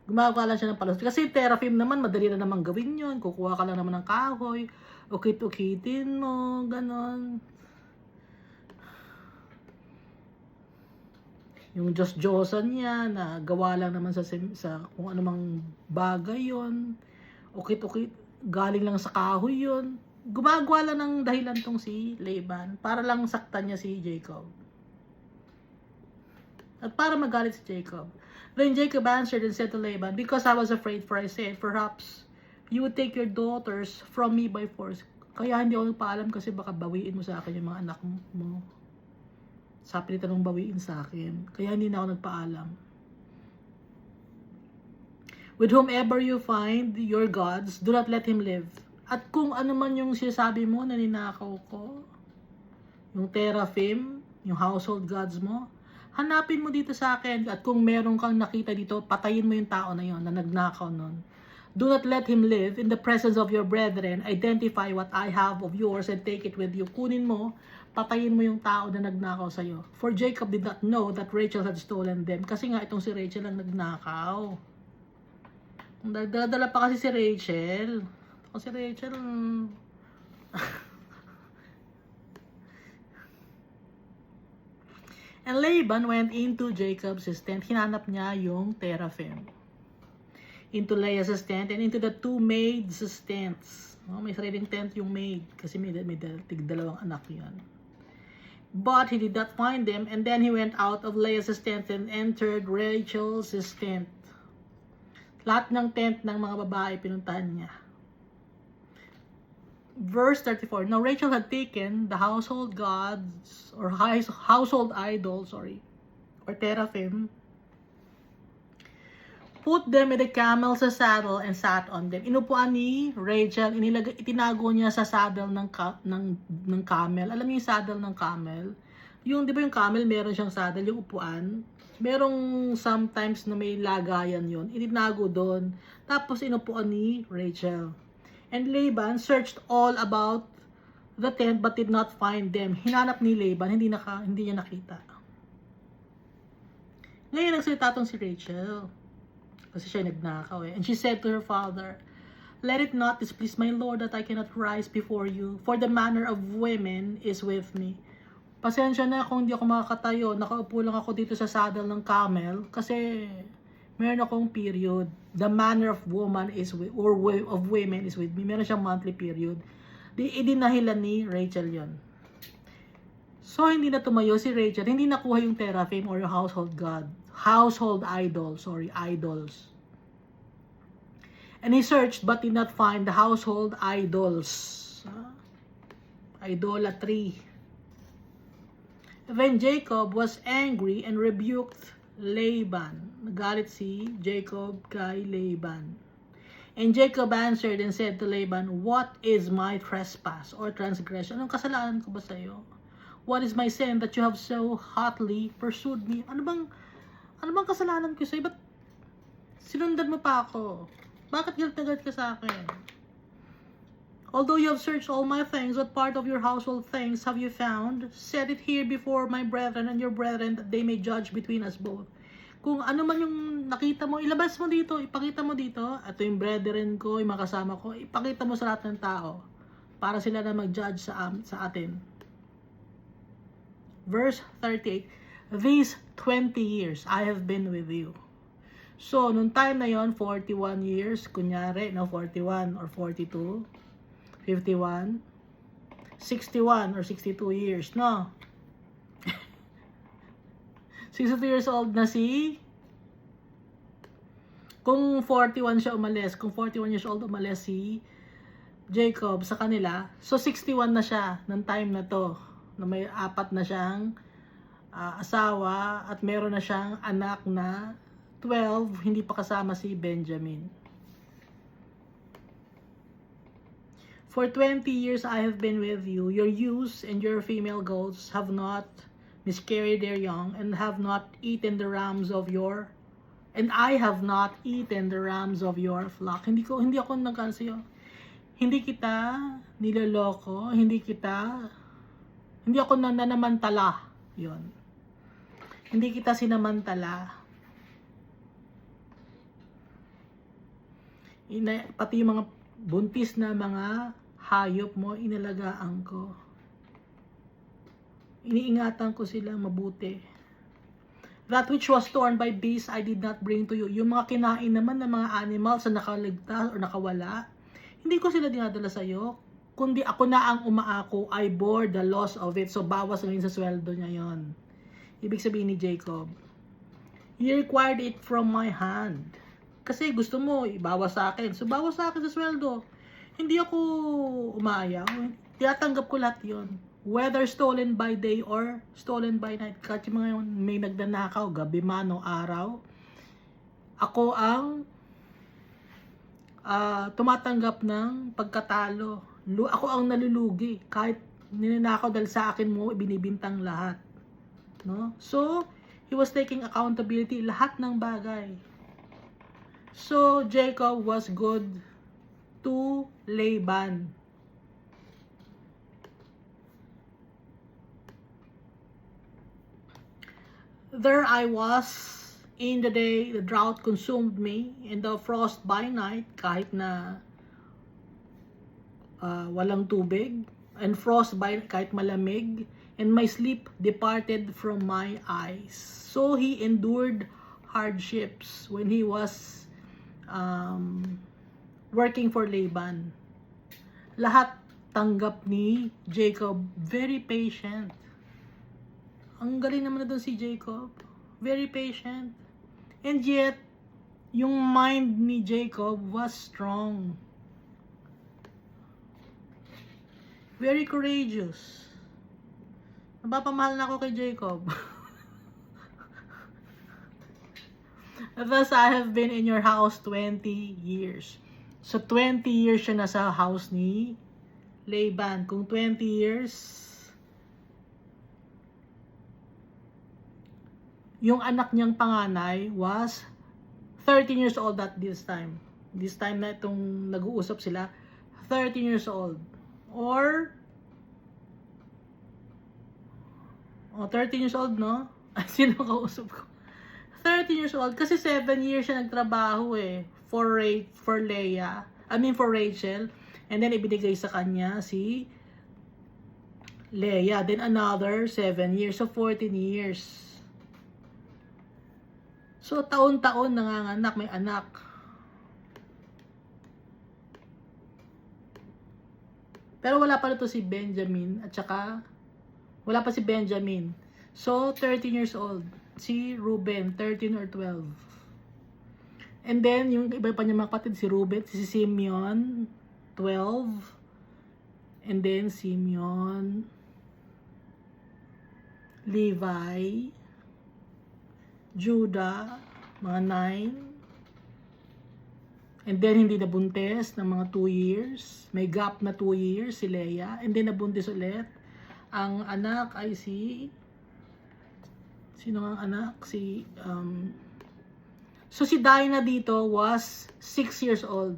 Gumagawa lang siya ng palusot. Kasi teraphim naman, madali na naman gawin yun. Kukuha ka lang naman ng kahoy, ukit-ukitin mo, ganon. Yung Diyos-Diyosan niya, na gawa lang naman sa kung anumang bagay yon, ukit-ukit, galing lang sa kahoy yon. Gumagawa lang ng dahilan tong si Laban para lang saktan niya si Jacob. At para magalit si Jacob. Then Jacob answered and said to Laban, because I was afraid, for I said, perhaps you would take your daughters from me by force. Kaya hindi ako nagpaalam kasi baka bawiin mo sa akin yung mga anak mo. Sa pilitan mong bawiin sa akin. Kaya hindi na ako nagpaalam. With whomever you find your gods, do not let him live. At kung ano man yung sinasabi mo na ninakaw ko, yung teraphim, yung household gods mo, hanapin mo dito sa akin. At kung meron kang nakita dito, patayin mo yung tao na yon na nagnakaw nun. Do not let him live in the presence of your brethren. Identify what I have of yours and take it with you. Kunin mo, patayin mo yung tao na nagnakaw sa'yo. For Jacob did not know that Rachel had stolen them. Kasi nga itong si Rachel ang nagnakaw. Nagdadala pa kasi si Rachel. Kasi Rachel... And Laban went into Jacob's tent. Hinanap niya yung teraphim. Into Leah's tent and into the two maids' tents. Oh, may sariling tent yung maid. Kasi may dalawang anak yan. But he did not find them. And then he went out of Leah's tent and entered Rachel's tent. Lahat ng tent ng mga babae pinuntahan niya. Verse 34. Now Rachel had taken the household gods or household idols, or teraphim, put them in the camel's saddle and sat on them. Inupuan ni Rachel, itinago niya sa saddle ng camel. Alam niyo yung saddle ng camel? Yung, di ba yung camel, meron siyang saddle, yung upuan. Merong sometimes na may lagayan yon. Itinago doon. Tapos inupuan ni Rachel. And Laban searched all about the tent but did not find them. Hinanap ni Laban, hindi niya nakita. Ngayon nagsalita tong si Rachel. Kasi siya nagnakaw eh. And she said to her father, let it not displease my Lord that I cannot rise before you, for the manner of women is with me. Pasensya na kung hindi ako makakatayo. Nakaupo lang ako dito sa saddle ng camel kasi meron akong period. The manner of woman is with, or of women is with me. Meron siyang monthly period. Idinahilan ni Rachel yon. So, hindi na tumayo si Rachel. Hindi nakuha yung teraphim or yung household idols. And he searched but did not find the household idols. Idolatry. Then Jacob was angry and rebuked Laban. Nagalit si Jacob kay Laban. And Jacob answered and said to Laban, what is my trespass or transgression? Anong kasalanan ko ba sa iyo? What is my sin that you have so hotly pursued me? Ano bang kasalanan ko sa iyo? Ba't sinundan mo pa ako? Bakit galit na galit ka sa akin? Although you have searched all my things, what part of your household things have you found? Set it here before my brethren and your brethren, that they may judge between us both. Kung ano man yung nakita mo, ilabas mo dito, ipakita mo dito. Ito yung brethren ko, yung mga kasama ko, ipakita mo sa lahat ng tao para sila na mag-judge sa atin. Verse 38, these 20 years I have been with you. So, nung time na yon 41 years, kunyari, no, 41 or 42, 51, 61 or 62 years, no? 62 years old na si... Kung 41 siya umalis, kung 41 years old umalis si Jacob sa kanila, so 61 na siya ng time na to, na may 4 na siyang asawa at meron na siyang anak na 12, hindi pa kasama si Benjamin. For 20 years I have been with you. Your ewes and your female goats have not miscarried their young, and have not eaten the rams of your, and I have not eaten the rams of your flock. Hindi ako nagkasa'yo. Hindi kita niloloko, hindi ako nanamantala. Yun. Hindi kita sinamantala. Pati yung mga buntis na mga hayop mo, inalagaan ko. Iniingatan ko sila mabuti. That which was torn by beasts, I did not bring to you. Yung mga kinain naman ng mga animals na nakaligtas o nakawala, hindi ko sila dinadala sa iyo. kundi ako na ang umaako. I bore the loss of it. So, bawas ngayon sa sweldo niya yon. Ibig sabihin ni Jacob, you required it from my hand. Kasi gusto mo, ibawas sa akin. So, bawas sa akin sa sweldo. Hindi ako umaayaw. Tinatanggap ko lahat yon. Whether stolen by day or stolen by night. Kahit yung mga may nagdanakaw, gabi man o araw, ako ang tumatanggap ng pagkatalo. Ako ang nalulugi. Kahit ninanakaw dahil sa akin mo, ibinibintang lahat. No? So, he was taking accountability lahat ng bagay. So, Jacob was good to Laban. There I was in the day, the drought consumed me, and the frost by night, kahit na walang tubig, and frost by kahit malamig, and my sleep departed from my eyes. So he endured hardships when he was working for Laban. Lahat tanggap ni Jacob, very patient. Ang galing naman na doon si Jacob. Very patient. And yet, yung mind ni Jacob was strong. Very courageous. Napapamahal na ako kay Jacob. Thus, I have been in your house 20 years. So, 20 years siya nasa house ni Laban. Kung 20 years, yung anak niyang panganay was 13 years old at this time. This time na itong nag-uusap sila, 13 years old. Or, 13 years old, no? Ay, sino kausap ko? 13 years old. Kasi 7 years siya nagtrabaho for Leah. For Rachel. And then, ibinigay sa kanya si Leah. Then, another 7 years. So, 14 years. So, taon-taon nanganganak, may anak. Pero wala pa ito si Benjamin, at saka, wala pa si Benjamin. So, 13 years old. Si Reuben, 13 or 12. And then, yung iba pa niya mga kapatid, si Reuben, si Simeon, 12. And then, Simeon, Levi, Judah, mga 9. And then, hindi nabuntis ng mga 2 years. May gap na 2 years si Leah. And then, nabuntis ulit. Ang anak ay sino ang anak? So, si Dinah dito was 6 years old.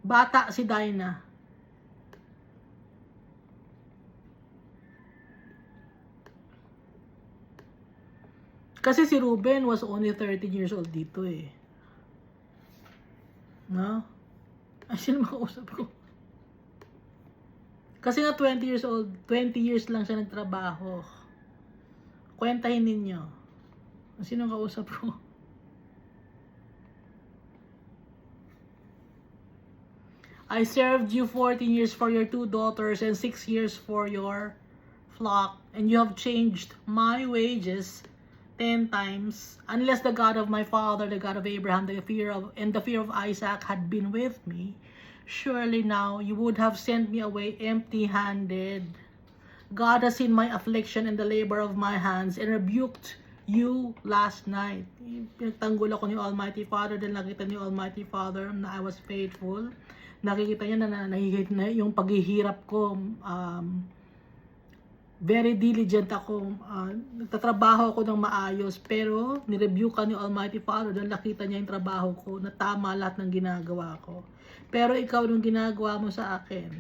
Bata si Dinah. Kasi si Reuben was only 13 years old dito No? Ay, sino makausap ko? Kasi nga 20 years old, 20 years lang siya nagtrabaho. Kwentahin ninyo. Sino kausap ko? I served you 14 years for your 2 daughters and 6 years for your flock, and you have changed my wages 10 times, unless the God of my father, the God of Abraham, the fear of Isaac had been with me, surely now you would have sent me away empty-handed. God has seen my affliction and the labor of my hands and rebuked you last night. Pinagtanggol ako ni Almighty Father dahil nakita ni Almighty Father na I was faithful. Nakikita niya na yung paghihirap ko, very diligent ako, nagtatrabaho ako ng maayos, pero nirebuke ka ni Almighty Father dahil nakita niya yung trabaho ko, na tama lahat ng ginagawa ko. Pero ikaw nung ginagawa mo sa akin,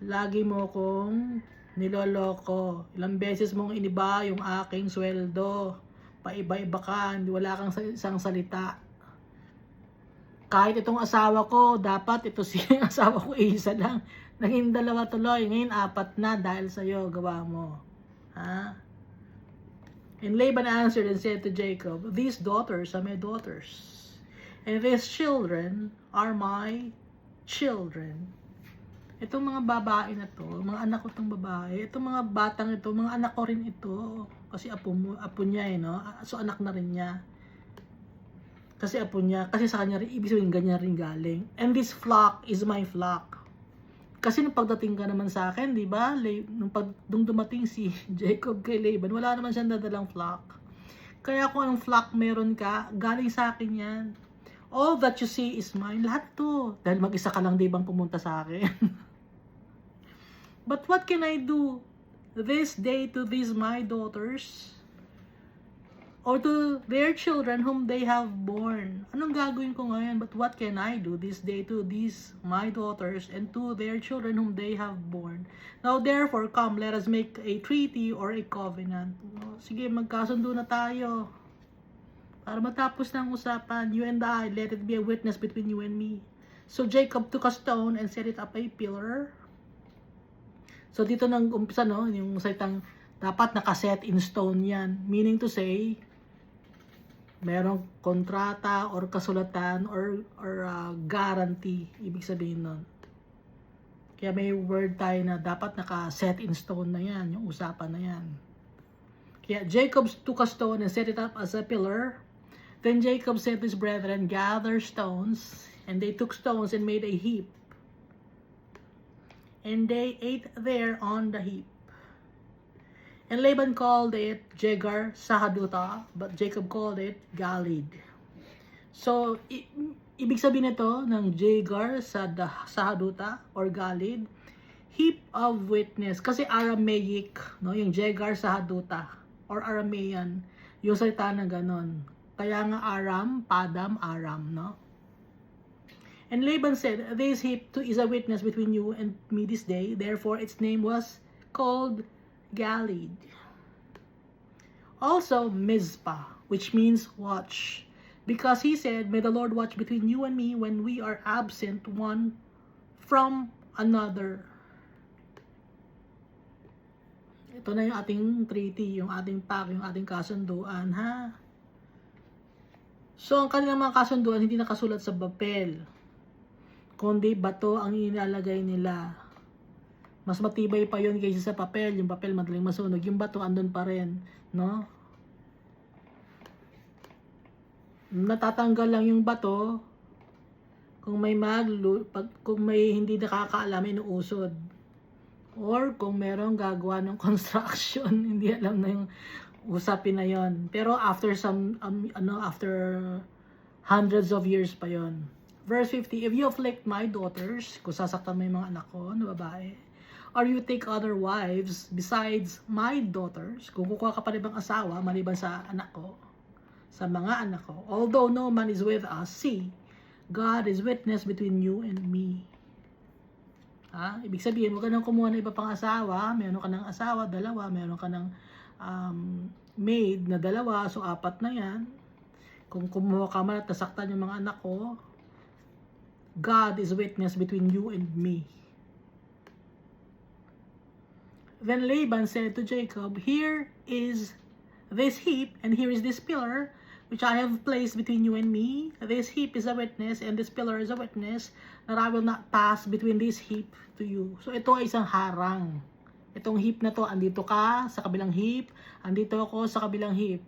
lagi mo kong niloloko. Ilang beses mong iniba yung aking sweldo. Paiba-iba ka, wala kang isang salita. Kahit itong asawa ko, dapat ito si asawa ko isa lang. Naging 2 tuloy. Ngayon 4 na dahil sa'yo, gawa mo. Ha? And Laban answered and said to Jacob, these daughters are my daughters, and these children are my children. Itong mga babae na to, mga anak ko tong babae, itong mga batang ito, mga anak ko rin ito. Kasi apo niya eh, no? So anak na rin niya. Kasi apo niya, kasi sa kanya rin, ibig sabihin ganyan rin galing. And this flock is my flock. Kasi nung pagdating ka naman sa akin, di ba? Nung dumating si Jacob kay Laban, wala naman siyang dadalang flock. Kaya kung anong flock meron ka, galing sa akin yan. All that you see is mine. Lahat to. Dahil mag-isa ka lang, di bang pumunta sa akin? But what can I do this day to these my daughters? Or to their children whom they have born? Anong gagawin ko ngayon? But what can I do this day to these my daughters and to their children whom they have born? Now therefore come, let us make a treaty or a covenant. Sige, magkasundo na tayo. Para matapos na ang usapan, you and I, let it be a witness between you and me. So Jacob took a stone and set it up a pillar. So dito nang umpisa, no, yung salitang dapat nakaset in stone yan. Meaning to say, merong kontrata or kasulatan or guarantee. Ibig sabihin nun. Kaya may word tayo na dapat naka-set in stone na yan, yung usapan na yan. Kaya Jacob took a stone and set it up as a pillar. Then Jacob said to his brethren, gather stones. And they took stones and made a heap. And they ate there on the heap. And Laban called it Jegar Sahaduta, but Jacob called it Galid. So, ibig sabihin nito ng Jegar Sahaduta or Galid, heap of witness. Kasi Aramaic, no, yung Jegar Sahaduta or Aramean, yung salita na ganon. Kaya nga Aram, Padam, Aram, no? And Laban said, this heap is a witness between you and me this day. Therefore, its name was called Galid. Also Mizpah, which means watch, because he said, may the Lord watch between you and me when we are absent one from another. Ito na yung ating treaty, yung ating pact, yung ating kasunduan, ha? So ang kanilang mga kasunduan hindi nakasulat sa papel, kundi bato ang inilalagay nila. Mas matibay pa yun kaysa sa papel. Yung papel madaling masunog. Yung bato andun pa rin. No? Natatanggal lang yung bato kung may kung may hindi nakakaalam, inuusod. Or kung merong gagawa ng construction, hindi alam na yung usapin na yon. Pero after after hundreds of years pa yon. Verse 50, if you afflict my daughters, kung sasaktan mo yung mga anak ko, na babae, or you take other wives besides my daughters, kung kukuha ka pa rin bang asawa, maliban sa anak ko, sa mga anak ko, although no man is with us, see, God is witness between you and me. Ha? Ibig sabihin, huwag ka nang kumuha ng iba pang asawa, meron ka ng asawa, dalawa, meron ka ng maid na dalawa, so 4 na yan. Kung kumuha ka man at nasaktan yung mga anak ko, God is witness between you and me. Then Laban said to Jacob, here is this heap, and here is this pillar, which I have placed between you and me. This heap is a witness, and this pillar is a witness, that I will not pass between this heap to you. So ito ay isang harang. Itong heap na to, andito ka sa kabilang heap, andito ako sa kabilang heap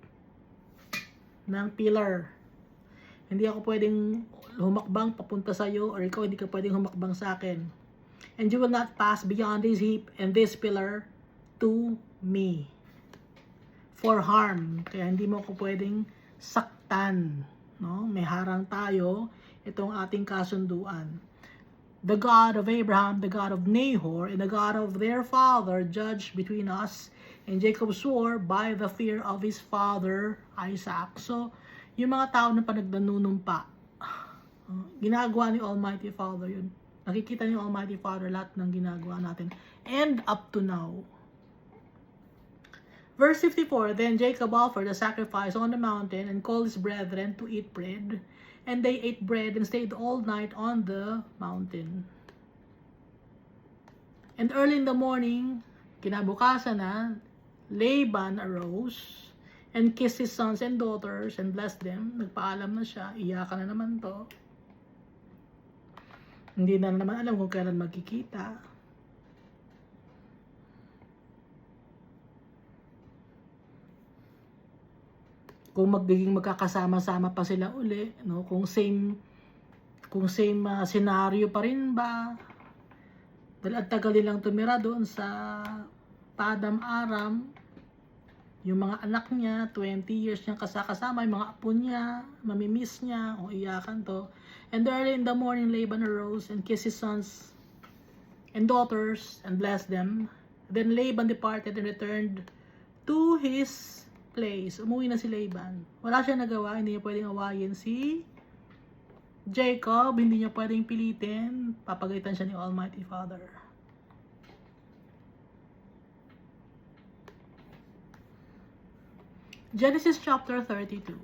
ng pillar. Hindi ako pwedeng humakbang papunta sa iyo, or ikaw hindi ka pwedeng humakbang sa akin. And you will not pass beyond this heap and this pillar to me for harm. Kaya hindi mo ako pwedeng saktan. No? May harang tayo. Itong ating kasunduan. The God of Abraham, the God of Nahor, and the God of their father judged between us. And Jacob swore by the fear of his father Isaac. So, yung mga tao na panagdanunumpa, ginagawa ni Almighty Father yun. Nakikita ni Almighty Father lahat ng ginagawa natin. And up to now. Verse 54, then Jacob offered a sacrifice on the mountain and called his brethren to eat bread. And they ate bread and stayed all night on the mountain. And early in the morning, kinabukasan na, Laban arose and kissed his sons and daughters and blessed them. Nagpaalam na siya, iyakan na naman to. Hindi na naman alam kung kailan magkikita. Kung magiging magkakasama-sama pa sila uli, no? Kung same scenario pa rin ba? Dahil at tagal nilang tumira doon sa Padam Aram, yung mga anak niya, 20 years niyang kasama, yung mga apo niya, mamimiss niya, o iyakan to. And early in the morning, Laban arose and kissed his sons and daughters and blessed them. Then Laban departed and returned to his place. Umuwi na si Laban. Wala siya nagawa, hindi niya pwedeng awayin si Jacob, hindi niya pwedeng pilitin, papagalitan siya ni Almighty Father. Genesis chapter 32.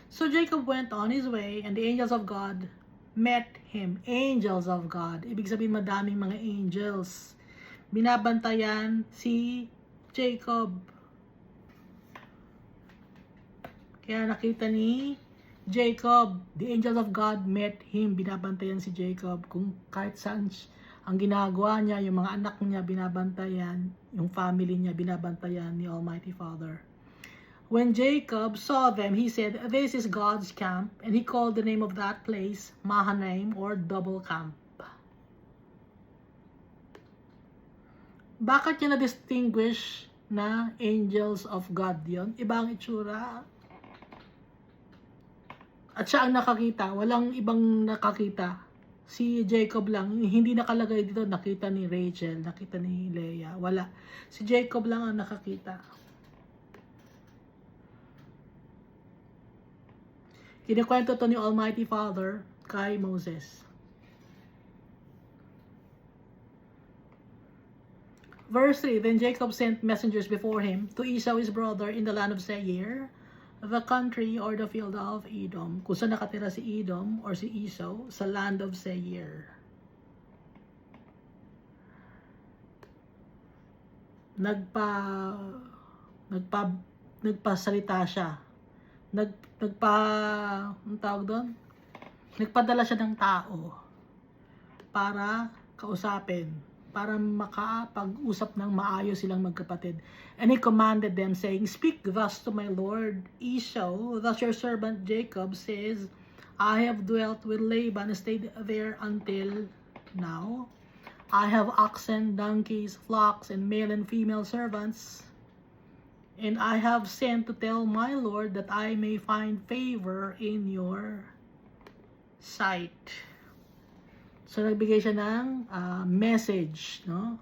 So Jacob went on his way, and the angels of God met him. Angels of God. Ibig sabihin madaming mga angels. Binabantayan si Jacob. Kaya nakita ni Jacob, the angels of God met him. Binabantayan si Jacob. Kung kahit saan ang ginagawa niya, yung mga anak niya binabantayan, yung family niya binabantayan ni Almighty Father. When Jacob saw them, he said, "This is God's camp," and he called the name of that place Mahanaim, or double camp. Bakit niya na-distinguish na angels of God yon? Ibang itsura. At siya ang nakakita, walang ibang nakakita. Si Jacob lang, hindi nakalagay dito, nakita ni Rachel, nakita ni Leah, wala. Si Jacob lang ang nakakita. Kinikwento to ni Almighty Father kay Moses. Verse 3, Then Jacob sent messengers before him to Esau his brother in the land of Seir, the country or the field of Edom. Kung saan nakatira si Edom or si Esau, sa land of Seir. Nagpasalita siya. Ang tawag doon? Nagpadala siya ng tao para kausapin, para makapag-usap ng maayos silang magkapatid. And he commanded them, saying, "Speak thus to my lord Esau, thus your servant Jacob says, I have dwelt with Laban and stayed there until now. I have oxen, donkeys, flocks, and male and female servants. And I have sent to tell my lord that I may find favor in your sight." So, nagbigay siya ng message, no?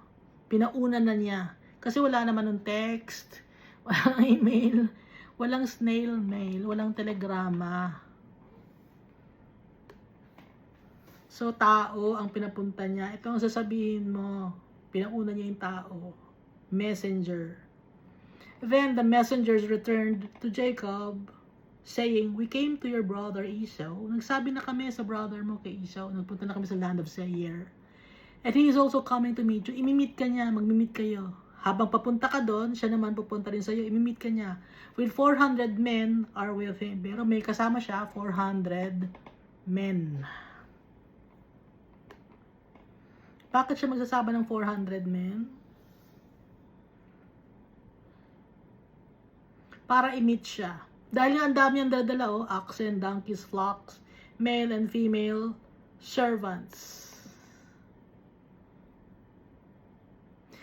Pinauna na niya. Kasi wala naman ng text, walang email, walang snail mail, walang telegrama. So, tao ang pinapunta niya. Ito ang sasabihin mo. Pinauna niya yung tao. Messenger. Then the messengers returned to Jacob, saying, "We came to your brother Esau." Nagsabi na kami sa brother mo kay Esau. Nagpunta na kami sa land of Seir. And he is also coming to meet you. Imimit ka niya. Magmimit kayo. Habang papunta ka doon, siya naman pupunta rin sa'yo. Imimit ka niya. With 400 men are with him. Pero may kasama siya, 400 men. Bakit siya magsasama ng 400 men? Para i-meet siya. Dahil nga ang dami ang dadala, oxen, donkeys, flocks, male and female servants.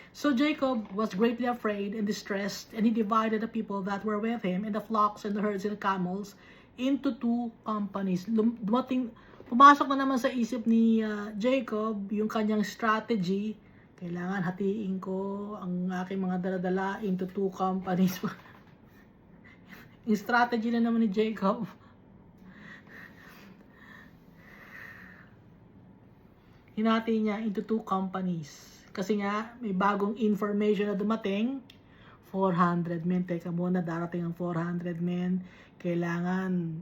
So Jacob was greatly afraid and distressed, and he divided the people that were with him, and the flocks and the herds and the camels, into 2 companies. Pumasok na naman sa isip ni Jacob yung kanyang strategy. Kailangan hatiin ko ang aking mga daladala into 2 companies. Yung strategy na naman ni Jacob. Hinati niya into 2 companies. Kasi nga, may bagong information na dumating. 400 men. Teka muna, darating ang 400 men. Kailangan,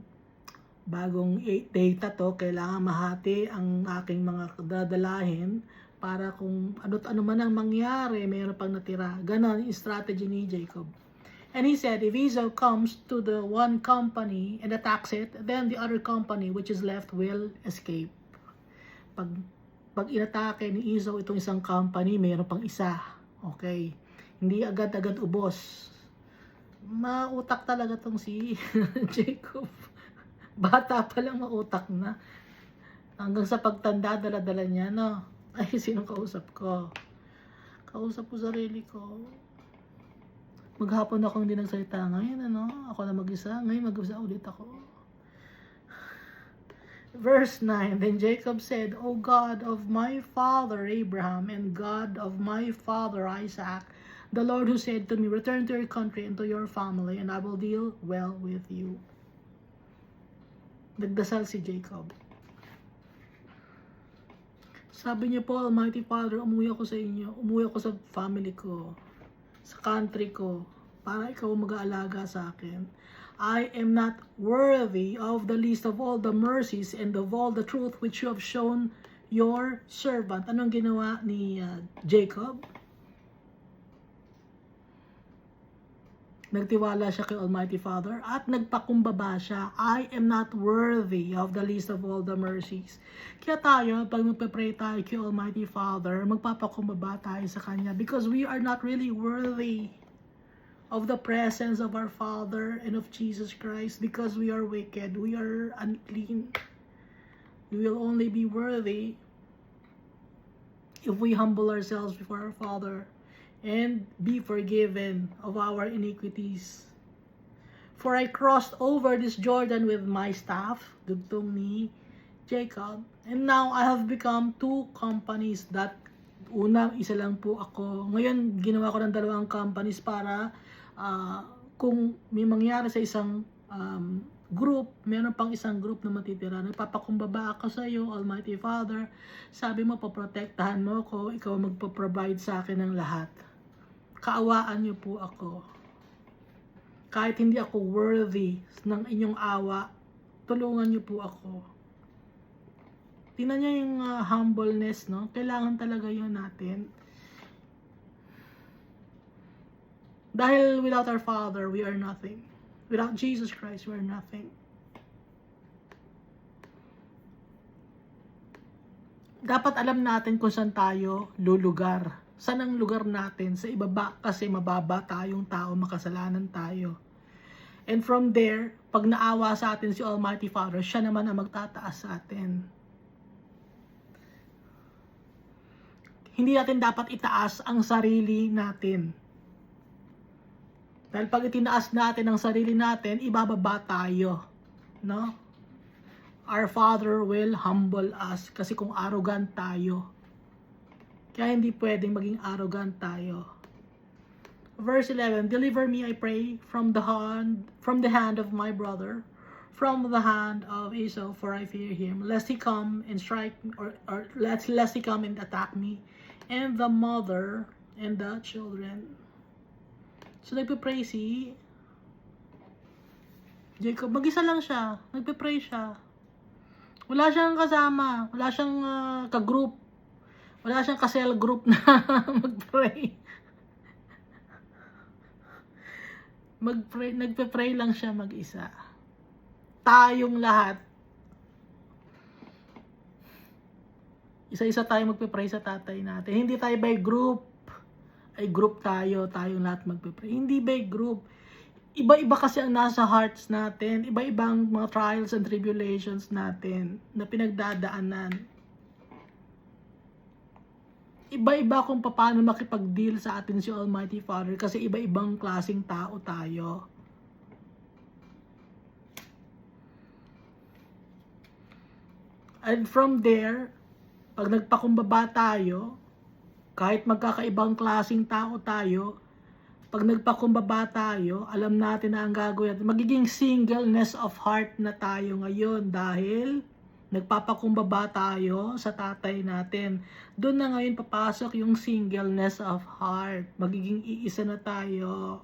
bagong data to, kailangan mahati ang aking mga dadalahin para kung ano man ang mangyari, mayroon pang natira. Ganon yung strategy ni Jacob. And he said, if Esau comes to the one company and attacks it, then the other company which is left will escape. pag inatake ni Esau itong isang company, mayroon pang isa. Okay? Hindi agad-agad ubos. Mautak talaga tong si Jacob. Bata pa lang mautak na. Hanggang sa pagtanda, dala-dala niya, no? Ay, sinong kausap ko? Kausap ko sarili ko. Maghapon ako hindi nagsalita ngayon, ano? Ako na mag-isa. Ngayon mag-isa ulit ako. Verse 9, Then Jacob said, O God of my father Abraham and God of my father Isaac, the Lord who said to me, Return to your country and to your family, and I will deal well with you. Nagdasal si Jacob. Sabi niya po, Almighty Father, umuwi ako sa inyo. Umuwi ako sa family ko, sa country ko, para ikaw mag-aalaga sa akin. I am not worthy of the least of all the mercies and of all the truth which you have shown your servant. Anong ginawa ni Jacob? Nagtiwala siya kay Almighty Father at nagpakumbaba siya. I am not worthy of the least of all the mercies. Kaya tayo, pag magpe-pray tayo kay Almighty Father, magpapakumbaba tayo sa Kanya because we are not really worthy of the presence of our Father and of Jesus Christ because we are wicked, we are unclean. We will only be worthy if we humble ourselves before our Father and be forgiven of our iniquities. For I crossed over this Jordan with my staff, dugtong ni Jacob, and now I have become two companies. That una, isa lang po ako. Ngayon, ginawa ko ng dalawang companies para kung may mangyari sa isang group, meron pang isang group na matitira. Nagpapakumbaba ako sa iyo, Almighty Father. Sabi mo, paprotektahan mo ako, ikaw magpo-provide sa akin ng lahat. Kaawaan niyo po ako. Kahit hindi ako worthy ng inyong awa, tulungan niyo po ako. Tingnan niyo yung humbleness, no? Kailangan talaga yun natin. Dahil without our Father, we are nothing. Without Jesus Christ, we are nothing. Dapat alam natin kung saan tayo lulugar. Saan ang lugar natin? Sa ibaba, kasi mababa tayong tao, makasalanan tayo. And from there, pag naawa sa atin si Almighty Father, siya naman ang magtataas sa atin. Hindi natin dapat itaas ang sarili natin. Dahil pag itinaas natin ang sarili natin, ibababa tayo. No? Our Father will humble us kasi kung arrogant tayo. Kaya hindi pwedeng maging arrogant tayo. Verse 11, Deliver me, I pray, from the hand of my brother, from the hand of Esau, for I fear him, lest he come and strike, or lest he come and attack me, and the mother and the children. So nagpe-pray si Jacob. Mag-isa lang siya. Nagpe-pray siya. Wala siyang kasama. Wala siyang ka-group. Wala siyang ka-cell group na mag-pray. Nagpe-pray lang siya mag-isa. Tayong lahat. Isa-isa tayo magpe-pray sa tatay natin. Hindi tayo by group. Ay group tayo. Tayong lahat magpe-pray. Hindi by group. Iba-iba kasi ang nasa hearts natin. Iba-ibang mga trials and tribulations natin na pinagdadaanan. Iba-iba kung paano makipag-deal sa atin si Almighty Father kasi iba-ibang klaseng tao tayo. And from there, pag nagpakumbaba tayo, kahit magkakaibang klaseng tao tayo, pag nagpakumbaba tayo, alam natin na ang gagawin natin. Magiging singleness of heart na tayo ngayon dahil nagpapakumbaba tayo sa tatay natin. Doon na ngayon papasok yung singleness of heart. Magiging iisa na tayo.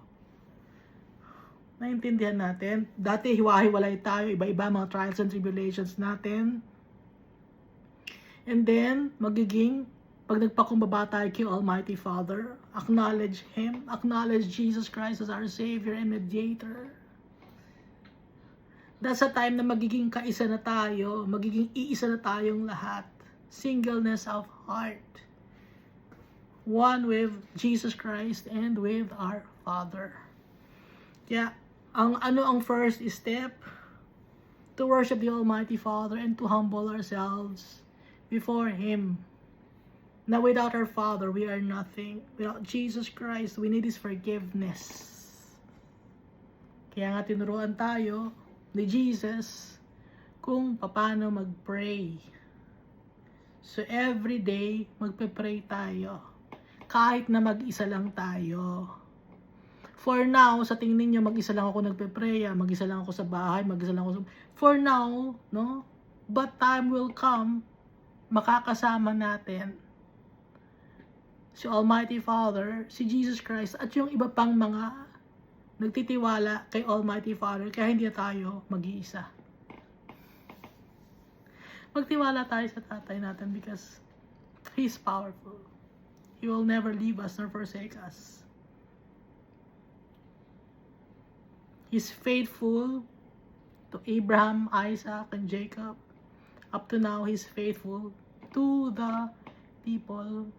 Naintindihan natin? Dati hiwa-hiwalay tayo, iba-iba mga trials and tribulations natin. And then, magiging, pag nagpakumbaba tayo kay Almighty Father, acknowledge Him, acknowledge Jesus Christ as our Savior and Mediator. That's a time na magiging kaisa na tayo, magiging iisa na tayong lahat singleness of heart. One with Jesus Christ and with our Father. Kaya, ang first step? To worship the Almighty Father and to humble ourselves before Him. Now without our Father, we are nothing. Without Jesus Christ, we need His forgiveness. Kaya nga tinuruan tayo ni Jesus kung paano mag-pray. So every day, magpe-pray tayo. Kahit na mag-isa lang tayo. For now, sa tingin niyo mag-isa lang ako nagpe-pray, mag-isa lang ako sa bahay, mag-isa lang ako sa... For now, no? But time will come, makakasama natin si Almighty Father, si Jesus Christ, at yung iba pang mga nagtitiwala kay Almighty Father, kaya hindi tayo mag-iisa. Magtiwala tayo sa tatay natin because He's powerful. He will never leave us nor forsake us. He's faithful to Abraham, Isaac, and Jacob. Up to now, He's faithful to the people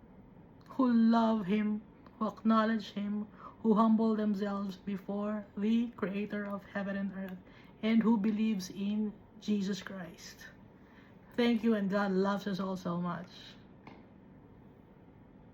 who love Him, who acknowledge Him, who humble themselves before the Creator of heaven and earth, and who believes in Jesus Christ. Thank you, and God loves us all so much.